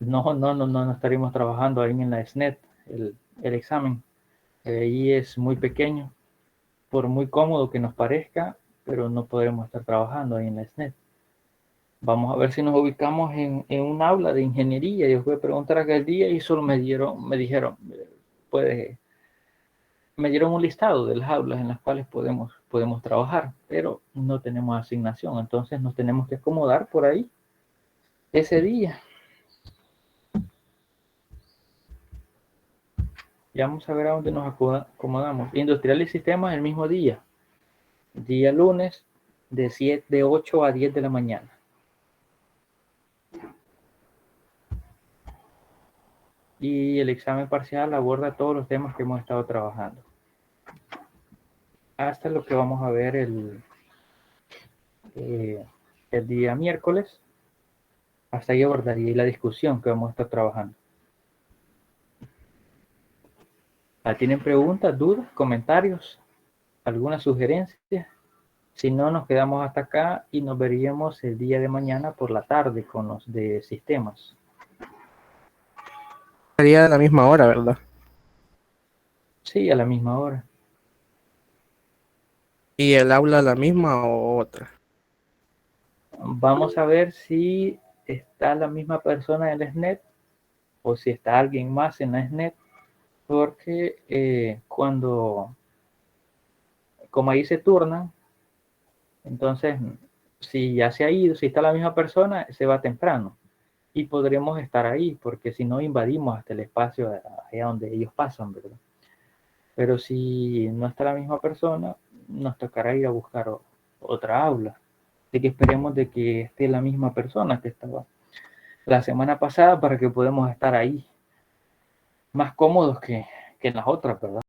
No estaremos trabajando ahí en la SNET, el examen. Ahí es muy pequeño, por muy cómodo que nos parezca, pero no podremos estar trabajando ahí en la SNET. Vamos a ver si nos ubicamos en un aula de ingeniería. Yo fui a preguntar aquel día y solo me dieron un listado de las aulas en las cuales podemos trabajar, pero no tenemos asignación, entonces nos tenemos que acomodar por ahí ese día. Ya vamos a ver a dónde nos acomodamos. Industrial y sistemas el mismo día. Día lunes de 8 a 10 de la mañana. Y el examen parcial aborda todos los temas que hemos estado trabajando. Hasta lo que vamos a ver el día miércoles. Hasta ahí abordaría la discusión que vamos a estar trabajando. ¿Tienen preguntas, dudas, comentarios? ¿Alguna sugerencia? Si no, nos quedamos hasta acá y nos veríamos el día de mañana por la tarde con los de sistemas. Sería a la misma hora, ¿verdad? Sí, a la misma hora. ¿Y el aula la misma o otra? Vamos a ver si está la misma persona en la SNET o si está alguien más en la SNET, porque como ahí se turnan, entonces si ya se ha ido, si está la misma persona, se va temprano y podremos estar ahí, porque si no invadimos hasta el espacio allá donde ellos pasan, ¿verdad? Pero si no está la misma persona, nos tocará ir a buscar otra aula. Así que esperemos de que esté la misma persona que estaba la semana pasada para que podamos estar ahí más cómodos que en las otras, ¿verdad?